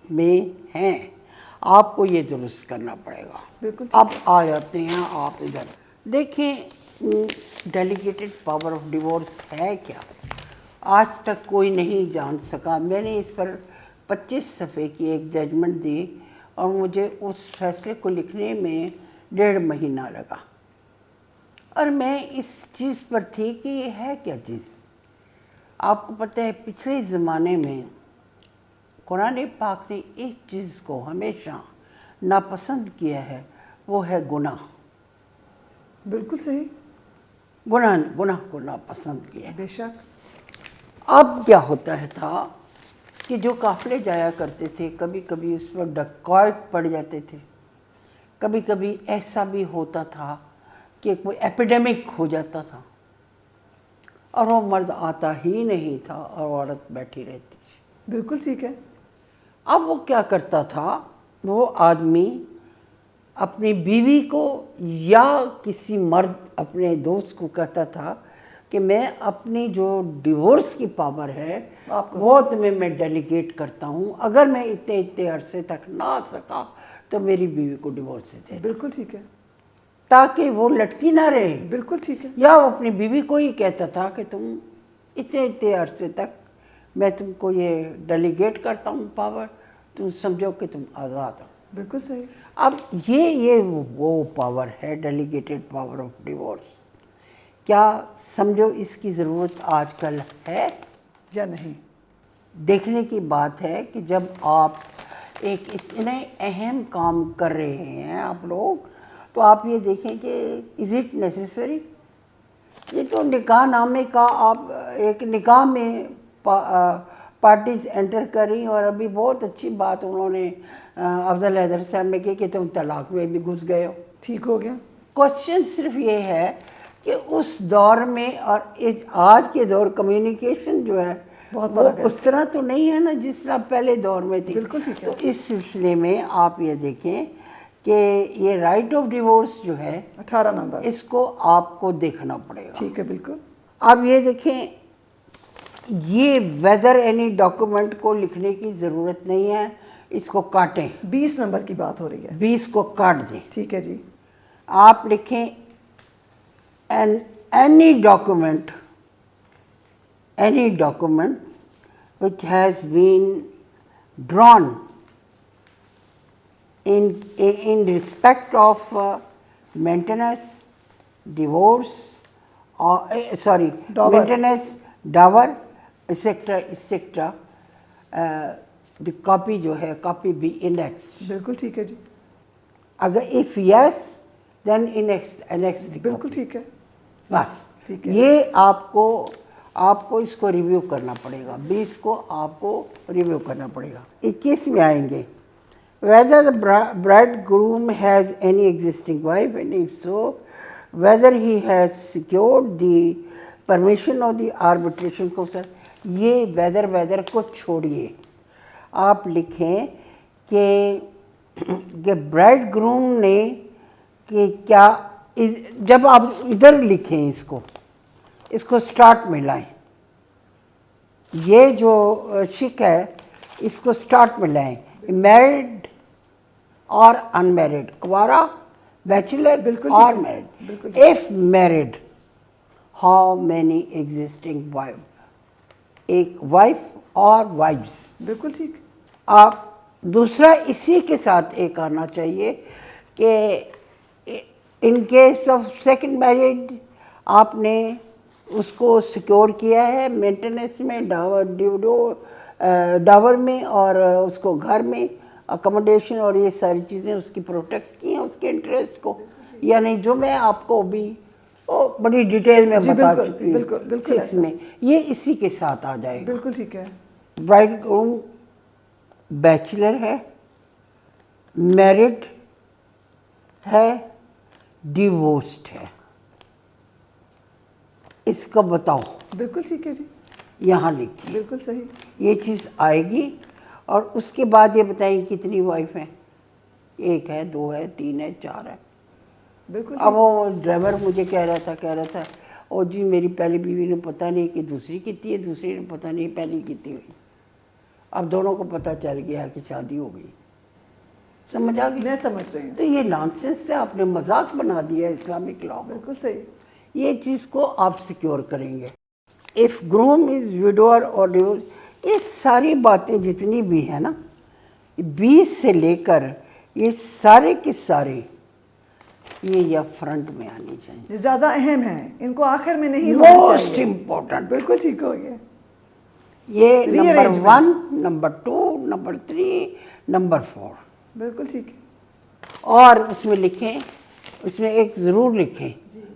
میں ہیں، آپ کو یہ درست کرنا پڑے گا. بالکل. اب آ جاتے ہیں آپ ادھر دیکھیں ڈیلیگیٹڈ پاور آف ڈیورس ہے کیا؟ آج تک کوئی نہیں جان سکا. میں نے اس پر 25 صفحے کی ایک ججمنٹ دی اور مجھے اس فیصلے کو لکھنے میں 1.5 مہینہ لگا، اور میں اس چیز پر تھی کہ یہ ہے کیا چیز. آپ کو پتہ ہے پچھلے زمانے میں قرآن پاک نے ایک چیز کو ہمیشہ ناپسند کیا ہے، وہ ہے گناہ. بالکل صحیح. گناہ کو ناپسند کیا ہے. بے شک. اب کیا ہوتا ہے تھا کہ جو قافلے جایا کرتے تھے کبھی کبھی اس پر ڈکیت پڑ جاتے تھے، کبھی کبھی ایسا بھی ہوتا تھا کہ کوئی ایپیڈیمک ہو جاتا تھا اور وہ مرد آتا ہی نہیں تھا اور عورت بیٹھی رہتی تھی. بالکل ٹھیک ہے. اب وہ کیا کرتا تھا، وہ آدمی اپنی بیوی کو یا کسی مرد اپنے دوست کو کہتا تھا کہ میں اپنی جو ڈیورس کی پاور ہے وہ تمہیں میں ڈیلیگیٹ کرتا ہوں، اگر میں اتنے عرصے تک نہ آ سکا تو میری بیوی کو ڈیورس دے. بالکل ٹھیک ہے. تاکہ وہ لٹکی نہ رہے. بالکل ٹھیک ہے. یا وہ اپنی بیوی کو ہی کہتا تھا کہ تم اتنے عرصے تک میں تم کو یہ ڈیلیگیٹ کرتا ہوں پاور، تم سمجھو کہ تم آزاد ہو. بالکل صحیح. اب یہ وہ پاور ہے ڈیلیگیٹڈ پاور آف ڈیورس. کیا سمجھو اس کی ضرورت آج کل ہے یا نہیں؟ دیکھنے کی بات ہے کہ جب آپ ایک اتنے اہم کام کر رہے ہیں آپ لوگ، تو آپ یہ دیکھیں کہ از اٹ نیسیسری. یہ تو نکاح نامے کا آپ ایک نکاح میں پارٹیز انٹر کریں، اور ابھی بہت اچھی بات انہوں نے افضل حیدر صاحب نے کی کہ تم طلاق میں بھی گھس گئے ہو. ٹھیک ہو گیا. کوشچن صرف یہ ہے کہ اس دور میں اور آج کے دور کمیونیکیشن جو ہے بہت وہ فرق ہے. اس طرح تو نہیں ہے نا جس طرح پہلے دور میں تھی. بالکل ٹھیک ہے. تو اس سلسلے میں آپ یہ دیکھیں کہ یہ رائٹ آف ڈیورس جو ہے 18 نمبر اس کو آپ کو دیکھنا پڑے گا. ٹھیک ہے. بالکل. اب یہ دیکھیں یہ ویدر اینی ڈاکومنٹ کو لکھنے کی ضرورت نہیں ہے، اس کو کاٹیں. 20 نمبر کی بات ہو رہی ہے. 20 کو کاٹ دیں. ٹھیک ہے جی. آپ لکھیں any document which has been drawn in respect of maintenance, divorce, or maintenance, dower, etc. The copy جو ہے copy be indexed. بالکل ٹھیک ہے جی. اگر if yes then annex the بالکل copy. ٹھیک ہے. بس ٹھیک ہے. یہ آپ کو اس کو ریویو کرنا پڑے گا. 20 کو آپ کو ریویو کرنا پڑے گا. 21 میں آئیں گے. whether the bridegroom has any existing wife, and if so whether he has secured the permission of the arbitration council. یہ ویدر کو چھوڑیے. آپ لکھیں کہ برائڈ گروم نے کہ کیا، جب آپ ادھر لکھیں اس کو سٹارٹ میں لائیں. یہ جو شک ہے اس کو سٹارٹ میں لائیں. میرڈ اور ان میرڈ، کوارا، بیچلر اور married. If married how many existing wife, ایک وائف اور وائفز. بالکل ٹھیک. آپ دوسرا اسی کے ساتھ ایک آنا چاہیے کہ in case of second marriage آپ نے اس کو سیکیور کیا ہے مینٹیننس میں، ڈاور میں، اور اس کو گھر میں اکوموڈیشن اور یہ ساری چیزیں اس کی پروٹیکٹ کی ہیں اس کے انٹرسٹ کو. یعنی جو میں آپ کو بھی بڑی ڈیٹیل میں جی بتا بالکل، چکی ہوں بالکل، بالکل 6 میں، یہ اسی کے ساتھ آ جائے گا. بالکل ٹھیک ہے. برائڈ گروم بیچلر ہے، میرڈ ہے، ڈیورسڈ ہے. اس کا بتاؤ. بالکل ٹھیک ہے جی. یہاں لکھی بالکل صحیح. یہ چیز آئے گی. اور اس کے بعد یہ بتائیں کتنی وائف ہیں. 1 ہے، 2 ہے، 3 ہے، 4 ہے. بالکل اب وہ ڈرائیور مجھے کہہ رہا تھا اور جی میری پہلی بیوی نے پتہ نہیں کہ دوسری کتنی ہے، دوسری نے پتہ نہیں پہلی کتنی ہوئی. اب دونوں کو پتہ چل گیا کہ شادی ہو گئی. سمجھ آ گئی؟ میں سمجھ رہی ہوں. تو یہ نانسنس سے آپ نے مذاق بنا دیا اسلامک لاء. بالکل صحیح. یہ چیز کو آپ سیکیور کریں گے. اف گروم از وڈور اور ڈیورس، یہ ساری باتیں جتنی بھی ہیں نا، 20 سے لے کر یہ سارے کے سارے یہ یا فرنٹ میں آنی چاہیے. زیادہ اہم ہیں، ان کو آخر میں نہیں ہونا موسٹ چاہیے. امپورٹنٹ. بالکل ٹھیک ہو گیا. یہ number Rearrangement. 1، number 2، number 3، number 4. بالکل ٹھیک ہے. اور اس میں لکھیں، اس میں ایک ضرور لکھیں،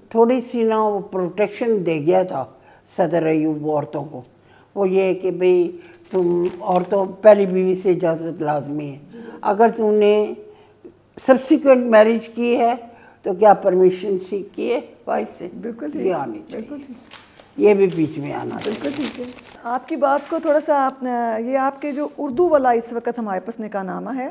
تھوڑی سی نا وہ پروٹیکشن دے گیا تھا صدر ایوب عورتوں کو. وہ یہ کہ بھئی تم عورتوں پہلی بیوی سے اجازت لازمی ہے. اگر تم نے سبسیکوینٹ میرج کی ہے تو کیا پرمیشن سیکھ کی ہے وائف سے. بالکل ٹھیک. یہ آنی بالکل چاہیے. ٹھیک. یہ بھی بیچ میں آنا چاہیے. بالکل ٹھیک ہے. آپ کی بات کو تھوڑا سا آپ یہ آپ کے جو اردو والا اس وقت ہمارے پاس نکاح نامہ ہے،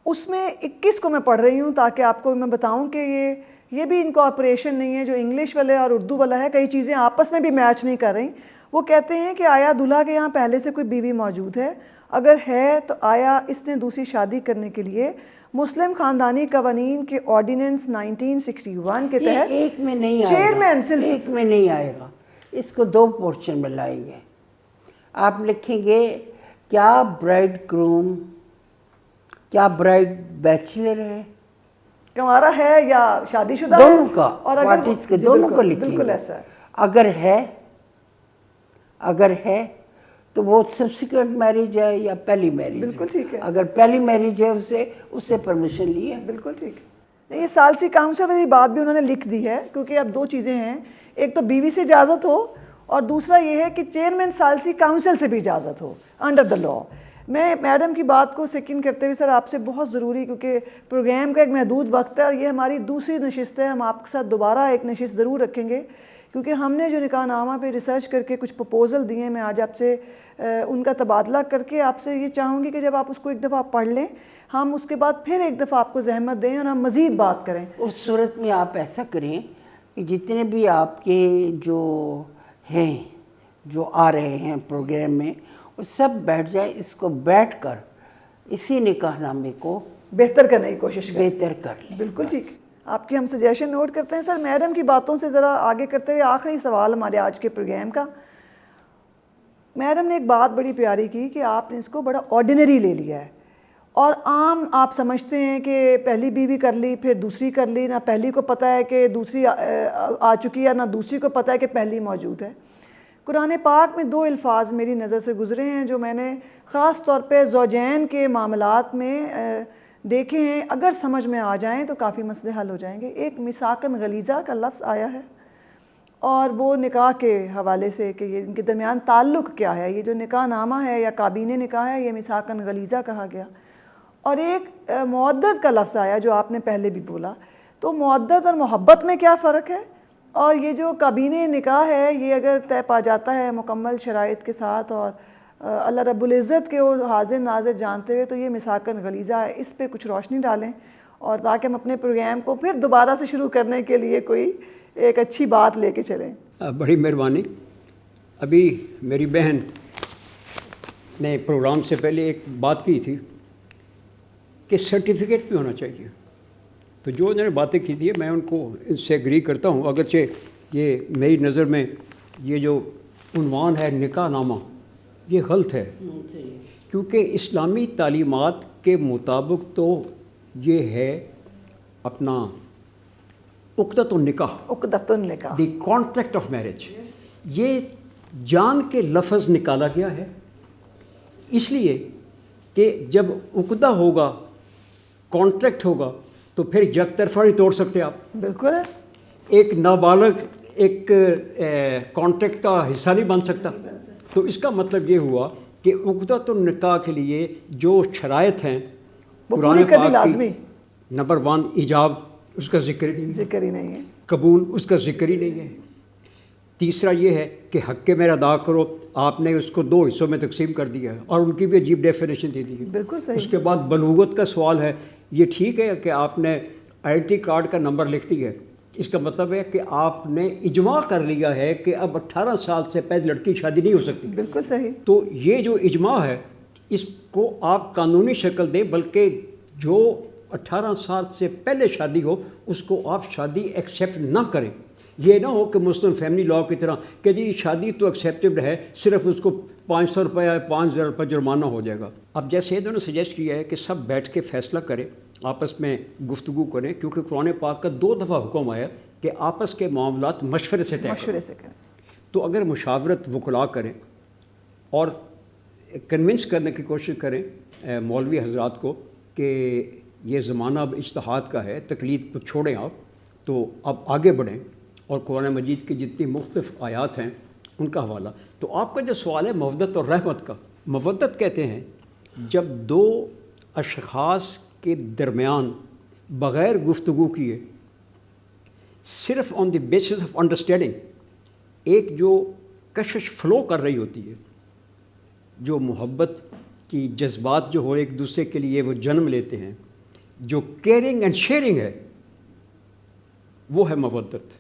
اس میں 21 کو میں پڑھ رہی ہوں تاکہ آپ کو میں بتاؤں کہ یہ بھی انکارپوریشن نہیں ہے. جو انگلش والے اور اردو والا ہے، کئی چیزیں آپس میں بھی میچ نہیں کر رہی. وہ کہتے ہیں کہ آیا دلہا کے یہاں پہلے سے کوئی بیوی موجود ہے؟ اگر ہے تو آیا اس نے دوسری شادی کرنے کے لیے مسلم خاندانی قوانین کے آرڈیننس 1961 کے تحت ایک میں نہیں آئے چیئرمین گا. ایک میں نہیں آئے گا. اس کو 2 پورشن میں لائیں گے. آپ لکھیں گے کیا برائڈ گروم، کیا برائڈ بیچلر ہے، کمارا ہے یا شادی شدہ ہے. دونوں کا. اور واٹ از کے جی دونوں کو بالکل، لکھیں بالکل گے. ایسا ہے. اگر ہے تو وہ سبسیکوینٹ میرج ہے یا پہلی میرج. بالکل ٹھیک ہے. اگر پہلی میرج ہے اس سے پرمیشن لی ہے. بالکل ٹھیک. یہ ثالثی کاؤنسل والی بات بھی انہوں نے لکھ دی ہے، کیونکہ اب 2 چیزیں ہیں. ایک تو بیوی سے اجازت ہو، اور دوسرا یہ ہے کہ چیئرمین ثالثی کاؤنسل سے بھی اجازت ہو انڈر دا لاء. میں میڈم کی بات کو سیکنڈ کرتے ہوئے سر آپ سے بہت ضروری، کیونکہ پروگرام کا ایک محدود وقت ہے اور یہ ہماری دوسری نشست ہے. ہم آپ کے ساتھ دوبارہ ایک نشست ضرور رکھیں گے، کیونکہ ہم نے جو نکاح نامہ پہ ریسرچ کر کے کچھ پروپوزل دیے ہیں، میں آج آپ سے ان کا تبادلہ کر کے آپ سے یہ چاہوں گی کہ جب آپ اس کو ایک دفعہ پڑھ لیں، ہم اس کے بعد پھر ایک دفعہ آپ کو زحمت دیں اور ہم مزید بات کریں. اس صورت میں آپ ایسا کریں کہ جتنے بھی آپ کے جو ہیں جو آ رہے ہیں پروگرام میں، وہ سب بیٹھ جائیں. اس کو بیٹھ کر اسی نکاح نامے کو بہتر کرنے کی کوشش کریں. بہتر کر لیں. بالکل ٹھیک. آپ کی ہم سجیشن نوٹ کرتے ہیں. سر میڈم کی باتوں سے ذرا آگے کرتے ہوئے آخری سوال ہمارے آج کے پروگرام کا. میڈم نے ایک بات بڑی پیاری کی کہ آپ نے اس کو بڑا آرڈینری لے لیا ہے، اور عام آپ سمجھتے ہیں کہ پہلی بیوی کر لی پھر دوسری کر لی، نہ پہلی کو پتہ ہے کہ دوسری آ چکی ہے، نہ دوسری کو پتہ ہے کہ پہلی موجود ہے. قرآن پاک میں 2 الفاظ میری نظر سے گزرے ہیں جو میں نے خاص طور پہ زوجین کے معاملات میں دیکھے ہیں. اگر سمجھ میں آ جائیں تو کافی مسئلے حل ہو جائیں گے. ایک میثاقاً غلیظہ کا لفظ آیا ہے، اور وہ نکاح کے حوالے سے کہ یہ ان کے درمیان تعلق کیا ہے. یہ جو نکاح نامہ ہے یا کابینہ نکاح ہے، یہ میثاقاً غلیظہ کہا گیا. اور ایک مودت کا لفظ آیا جو آپ نے پہلے بھی بولا. تو مودت اور محبت میں کیا فرق ہے؟ اور یہ جو کابینہ نکاح ہے، یہ اگر طے پا جاتا ہے مکمل شرائط کے ساتھ اور اللہ رب العزت کے وہ حاضر ناظر جانتے ہوئے، تو یہ میثاقاً غلیظہ ہے. اس پہ کچھ روشنی ڈالیں، اور تاکہ ہم اپنے پروگرام کو پھر دوبارہ سے شروع کرنے کے لیے کوئی ایک اچھی بات لے کے چلیں. بڑی مہربانی. ابھی میری بہن نے پروگرام سے پہلے ایک بات کی تھی کہ سرٹیفکیٹ بھی ہونا چاہیے. تو جو انہوں نے باتیں کی تھی میں ان کو ان سے ایگری کرتا ہوں، اگرچہ یہ میری نظر میں یہ جو عنوان ہے نکاح نامہ یہ غلط ہے، کیونکہ اسلامی تعلیمات کے مطابق تو یہ ہے اپنا عقدۃ النکاح، عقدۃ النکاح، دی کانٹریکٹ آف میرج. یہ جان کے لفظ نکالا گیا ہے اس لیے کہ جب عقدہ ہوگا، کانٹریکٹ ہوگا، تو پھر یک طرفہ نہیں توڑ سکتے آپ. بالکل ہے. ایک نابالغ ایک کانٹریکٹ کا حصہ نہیں بن سکتا. تو اس کا مطلب یہ ہوا کہ عقدۃ النکاح کے لیے جو شرائط ہیں وہ پوری کرنی لازمی. نمبر 1 ایجاب، اس کا ذکر ہی نہیں ہے. قبول، اس کا ذکر ہی نہیں ہے. تیسرا یہ ہے کہ حق میرا ادا کرو، آپ نے اس کو 2 حصوں میں تقسیم کر دیا ہے اور ان کی بھی عجیب ڈیفینیشن دے دی ہے. بالکل صحیح. اس کے بعد بلوغت کا سوال ہے. یہ ٹھیک ہے کہ آپ نے آئی کارڈ کا نمبر لکھ دیا ہے، اس کا مطلب ہے کہ آپ نے اجماع کر لیا ہے کہ اب 18 سال سے پہلے لڑکی کی شادی نہیں ہو سکتی. بالکل صحیح. تو یہ جو اجماع ہے اس کو آپ قانونی شکل دیں، بلکہ جو 18 سال سے پہلے شادی ہو اس کو آپ شادی ایکسیپٹ نہ کریں. یہ نہ ہو کہ مسلم فیملی لاء کی طرح کہ جی شادی تو ایکسیپٹیبل ہے، صرف اس کو 500 روپے یا 5000 روپے جرمانہ ہو جائے گا. اب جیسے انہوں نے سجیسٹ کیا ہے کہ سب بیٹھ کے فیصلہ کریں، آپس میں گفتگو کریں، کیونکہ قرآن پاک کا 2 دفعہ حکم آیا کہ آپس کے معاملات مشورے سے کریں. تو اگر مشاورت وکلاء کریں اور کنونس کرنے کی کوشش کریں مولوی حضرات کو کہ یہ زمانہ اب اجتہاد کا ہے، تقلید کو چھوڑیں آپ، تو اب آگے بڑھیں اور قرآن مجید کی جتنی مختلف آیات ہیں ان کا حوالہ. تو آپ کا جو سوال ہے مودت اور رحمت کا، مودت کہتے ہیں جب 2 اشخاص کے درمیان بغیر گفتگو کیے، صرف آن دی بیسس آف انڈرسٹینڈنگ، ایک جو کشش فلو کر رہی ہوتی ہے، جو محبت کی جذبات جو ہو ایک دوسرے کے لیے وہ جنم لیتے ہیں، جو کیئرنگ اینڈ شیئرنگ ہے، وہ ہے مودت.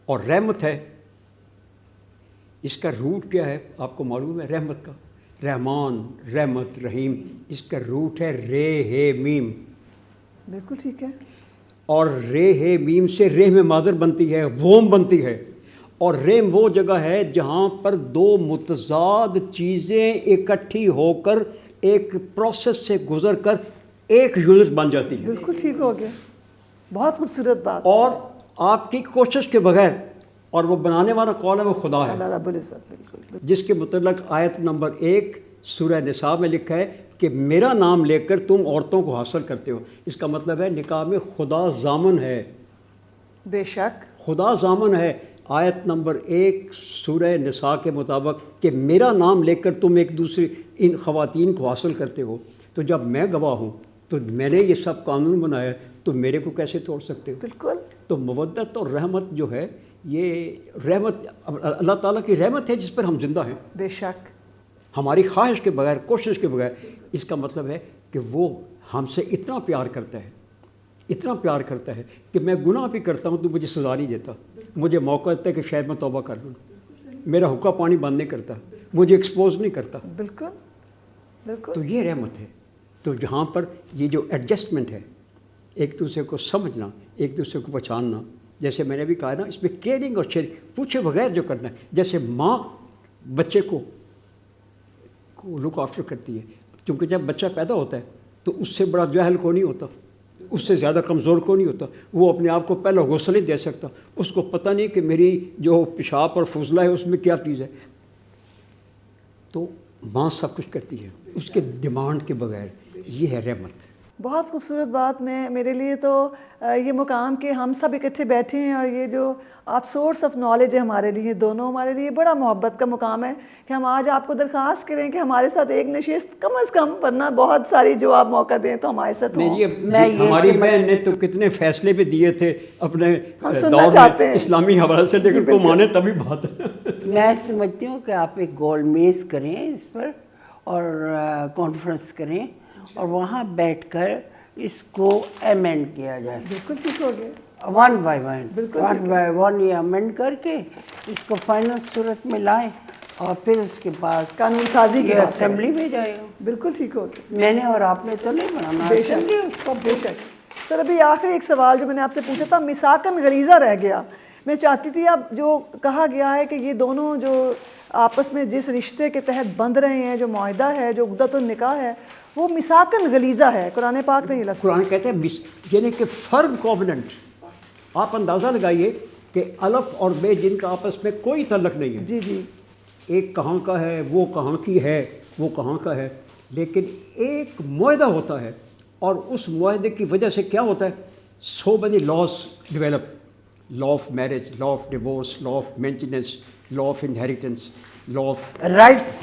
اور رحمت ہے، اس کا روٹ کیا ہے آپ کو معلوم ہے؟ رحمت کا رحمان، رحمت، رحیم، اس کا روٹ ہے رے ہے میم. بالکل ٹھیک ہے. اور رے ہے میم سے رے میں مادر بنتی ہے، ووم بنتی ہے. اور ریم وہ جگہ ہے جہاں پر 2 متضاد چیزیں اکٹھی ہو کر ایک پروسیس سے گزر کر ایک یونٹ بن جاتی ہے. بالکل ٹھیک ہو گیا. بہت خوبصورت بات. اور آپ کی کوشش کے بغیر، اور وہ بنانے والا کون ہے؟ وہ خدا ہے، اللہ رب العزت. بالکل. جس کے متعلق آیت نمبر 1 سورہ نساء میں لکھا ہے کہ میرا نام لے کر تم عورتوں کو حاصل کرتے ہو. اس کا مطلب ہے نکاح میں خدا ضامن ہے. بے شک خدا ضامن ہے. آیت نمبر 1 سورہ نساء کے مطابق کہ میرا نام لے کر تم ایک دوسری ان خواتین کو حاصل کرتے ہو. تو جب میں گواہ ہوں تو میں نے یہ سب قانون بنایا، تو میرے کو کیسے توڑ سکتے ہو؟ بالکل. تو مودت اور رحمت جو ہے، یہ رحمت اللہ تعالیٰ کی رحمت ہے جس پر ہم زندہ ہیں. بے شک. ہماری خواہش کے بغیر، کوشش کے بغیر. اس کا مطلب ہے کہ وہ ہم سے اتنا پیار کرتا ہے، اتنا پیار کرتا ہے کہ میں گناہ بھی کرتا ہوں تو مجھے سزا نہیں دیتا، مجھے موقع دیتا ہے کہ شاید میں توبہ کر لوں. میرا حقہ پانی بند نہیں کرتا، مجھے ایکسپوز نہیں کرتا. بالکل بالکل. تو یہ رحمت ہے. تو جہاں پر یہ جو ایڈجسٹمنٹ ہے، ایک دوسرے کو سمجھنا، ایک دوسرے کو پہچاننا، جیسے میں نے بھی کہا نا، اس میں کیئرنگ اور شیئرنگ، پوچھے بغیر جو کرنا ہے. جیسے ماں بچے کو لک آفٹر کرتی ہے، کیونکہ جب بچہ پیدا ہوتا ہے تو اس سے بڑا جاہل کو نہیں ہوتا، اس سے زیادہ کمزور کو نہیں ہوتا. وہ اپنے آپ کو پہلا غسل نہیں دے سکتا، اس کو پتہ نہیں کہ میری جو پیشاب اور فضلہ ہے اس میں کیا چیز ہے. تو ماں سب کچھ کرتی ہے اس کے ڈیمانڈ کے بغیر. یہ ہے رحمت. بہت خوبصورت بات. میرے لیے تو یہ مقام کہ ہم سب اکٹھے بیٹھے ہیں اور یہ جو آپ سورس آف نالج ہے ہمارے لیے دونوں، ہمارے لیے بڑا محبت کا مقام ہے کہ ہم آج آپ کو درخواست کریں کہ ہمارے ساتھ ایک نشست کم از کم، ورنہ بہت ساری جو آپ موقع دیں تو ہمارے ساتھ ہوں. ہماری بہن نے تو کتنے فیصلے بھی دیے تھے اپنے دور میں اسلامی حوالے سے، لیکن کو مانے تبھی بات ہے. میں سمجھتی ہوں کہ آپ ایک گول میز کریں اس پر اور کانفرنس کریں اور وہاں بیٹھ کر اس کو امینڈ کیا جائے. بالکل ٹھیک ہو گیا. 1 by 1 یہ امینڈ کر کے اس کو فائنل صورت میں لائیں اور پھر اس کے بعد قانون سازی کی اسمبلی میں جائے گا. بالکل ٹھیک ہو گیا. میں نے اور آپ نے تو نہیں بنانا. بے شک اس کو. بے شک. سر ابھی آخری ایک سوال جو میں نے آپ سے پوچھا تھا، مساکن غریزہ رہ گیا. میں چاہتی تھی اب جو کہا گیا ہے کہ یہ دونوں جو آپس میں جس رشتے کے تحت بندھ رہے ہیں، جو معاہدہ ہے، جو عقدۃ النکاح ہے، وہ مساکن غلیظہ ہے. قرآن پاک نے یہ لفظ، قرآن کہتے ہیں یعنی کہ فرم کووننٹ. آپ اندازہ لگائیے کہ الف اور بے جن کا آپس میں کوئی تعلق نہیں ہے. جی جی. ایک کہاں کا ہے، وہ کہاں کی ہے، وہ کہاں کا ہے، لیکن ایک معاہدہ ہوتا ہے اور اس معاہدے کی وجہ سے کیا ہوتا ہے؟ So many laws develop. law of marriage, law of divorce, law of maintenance, law of inheritance, law of rights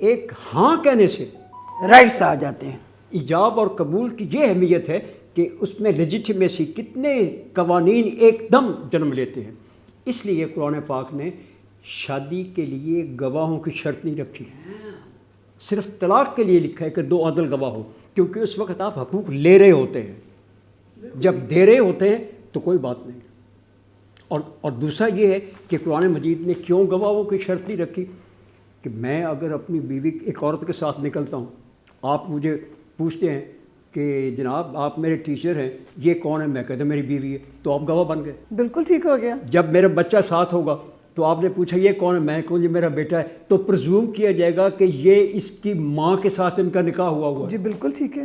ایک ہاں کہنے سے رائٹس آ جاتے ہیں. ایجاب اور قبول کی یہ اہمیت ہے کہ اس میں لیجیٹمیسی کتنے قوانین ایک دم جنم لیتے ہیں. اس لیے قرآن پاک نے شادی کے لیے گواہوں کی شرط نہیں رکھی، صرف طلاق کے لیے لکھا ہے کہ 2 عادل گواہ ہو، کیونکہ اس وقت آپ حقوق لے رہے ہوتے ہیں. جب دے رہے ہوتے ہیں تو کوئی بات نہیں. اور دوسرا یہ ہے کہ قرآن مجید نے کیوں گواہوں کی شرط نہیں رکھی کہ میں اگر اپنی بیوی ایک عورت کے ساتھ نکلتا ہوں، آپ مجھے پوچھتے ہیں کہ جناب آپ میرے ٹیچر ہیں، یہ کون ہے؟ میں کہتا میری بیوی ہے، تو آپ گواہ بن گئے. بالکل ٹھیک ہو گیا. جب میرا بچہ ساتھ ہوگا تو آپ نے پوچھا یہ کون ہے؟ میں کہوں یہ میرا بیٹا ہے، تو پرزیوم کیا جائے گا کہ یہ اس کی ماں کے ساتھ ان کا نکاح ہوا ہے. جی بالکل ٹھیک ہے.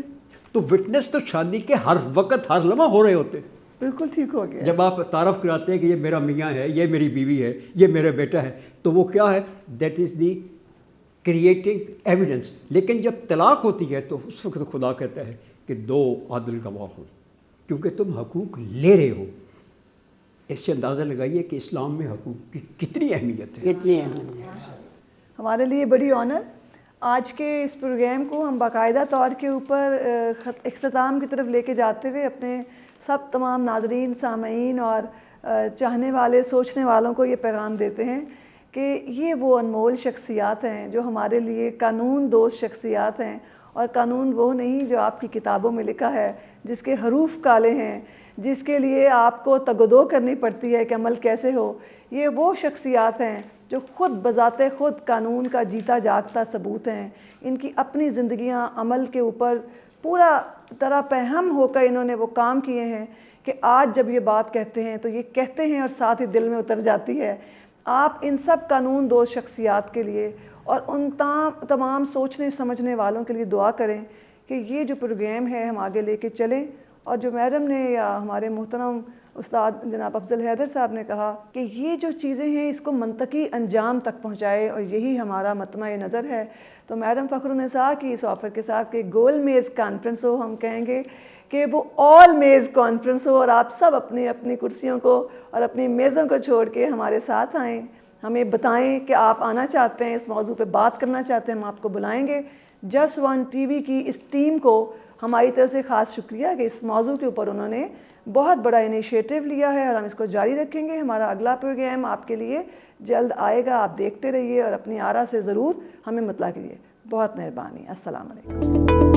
تو وٹنس تو شادی کے ہر وقت ہر لمحہ ہو رہے ہوتے ہیں. بالکل ٹھیک ہو گیا. جب آپ تعارف کراتے ہیں کہ یہ میرا میاں ہے، یہ میری بیوی ہے، یہ میرا بیٹا ہے، تو وہ کیا ہے؟ That is the creating evidence. لیکن جب طلاق ہوتی ہے تو اس وقت خدا کہتا ہے کہ 2 عادل گواہ ہو، کیونکہ تم حقوق لے رہے ہو. اس سے اندازہ لگائیے کہ اسلام میں حقوق کی کتنی اہمیت ہے. کتنی ہیں. ہمارے لیے بڑی آنر. آج کے اس پروگرام کو ہم باقاعدہ طور کے اوپر اختتام کی طرف لے کے جاتے ہوئے اپنے سب تمام ناظرین، سامعین اور چاہنے والے، سوچنے والوں کو یہ پیغام دیتے ہیں کہ یہ وہ انمول شخصیات ہیں جو ہمارے لیے قانون دوست شخصیات ہیں. اور قانون وہ نہیں جو آپ کی کتابوں میں لکھا ہے، جس کے حروف کالے ہیں، جس کے لیے آپ کو تگدو کرنی پڑتی ہے کہ عمل کیسے ہو. یہ وہ شخصیات ہیں جو خود بذات خود قانون کا جیتا جاگتا ثبوت ہیں. ان کی اپنی زندگیاں عمل کے اوپر پورا طرح پہم ہو کر انہوں نے وہ کام کیے ہیں کہ آج جب یہ بات کہتے ہیں تو یہ کہتے ہیں اور ساتھ ہی دل میں اتر جاتی ہے. آپ ان سب قانون دوست شخصیات کے لیے اور ان تمام سوچنے سمجھنے والوں کے لیے دعا کریں کہ یہ جو پروگرام ہے ہم آگے لے کے چلیں. اور جو میڈم نے یا ہمارے محترم استاد جناب افضل حیدر صاحب نے کہا کہ یہ جو چیزیں ہیں اس کو منطقی انجام تک پہنچائے، اور یہی ہمارا مطمع نظر ہے. تو میڈم فخرالنساء کی اس آفر کے ساتھ کہ گول میز کانفرنس ہو، ہم کہیں گے کہ وہ آل میز کانفرنس ہو، اور آپ سب اپنی اپنی کرسیوں کو اور اپنی میزوں کو چھوڑ کے ہمارے ساتھ آئیں. ہمیں بتائیں کہ آپ آنا چاہتے ہیں، اس موضوع پہ بات کرنا چاہتے ہیں، ہم آپ کو بلائیں گے. جسٹ ون ٹی وی کی اس ٹیم کو ہماری طرف سے خاص شکریہ کہ اس موضوع کے اوپر انہوں نے بہت بڑا انیشیٹو لیا ہے، اور ہم اس کو جاری رکھیں گے. ہمارا اگلا پروگرام آپ کے لیے جلد آئے گا. آپ دیکھتے رہیے اور اپنی آرا سے ضرور ہمیں مطلع کیجیے. بہت مہربانی. السلام علیکم.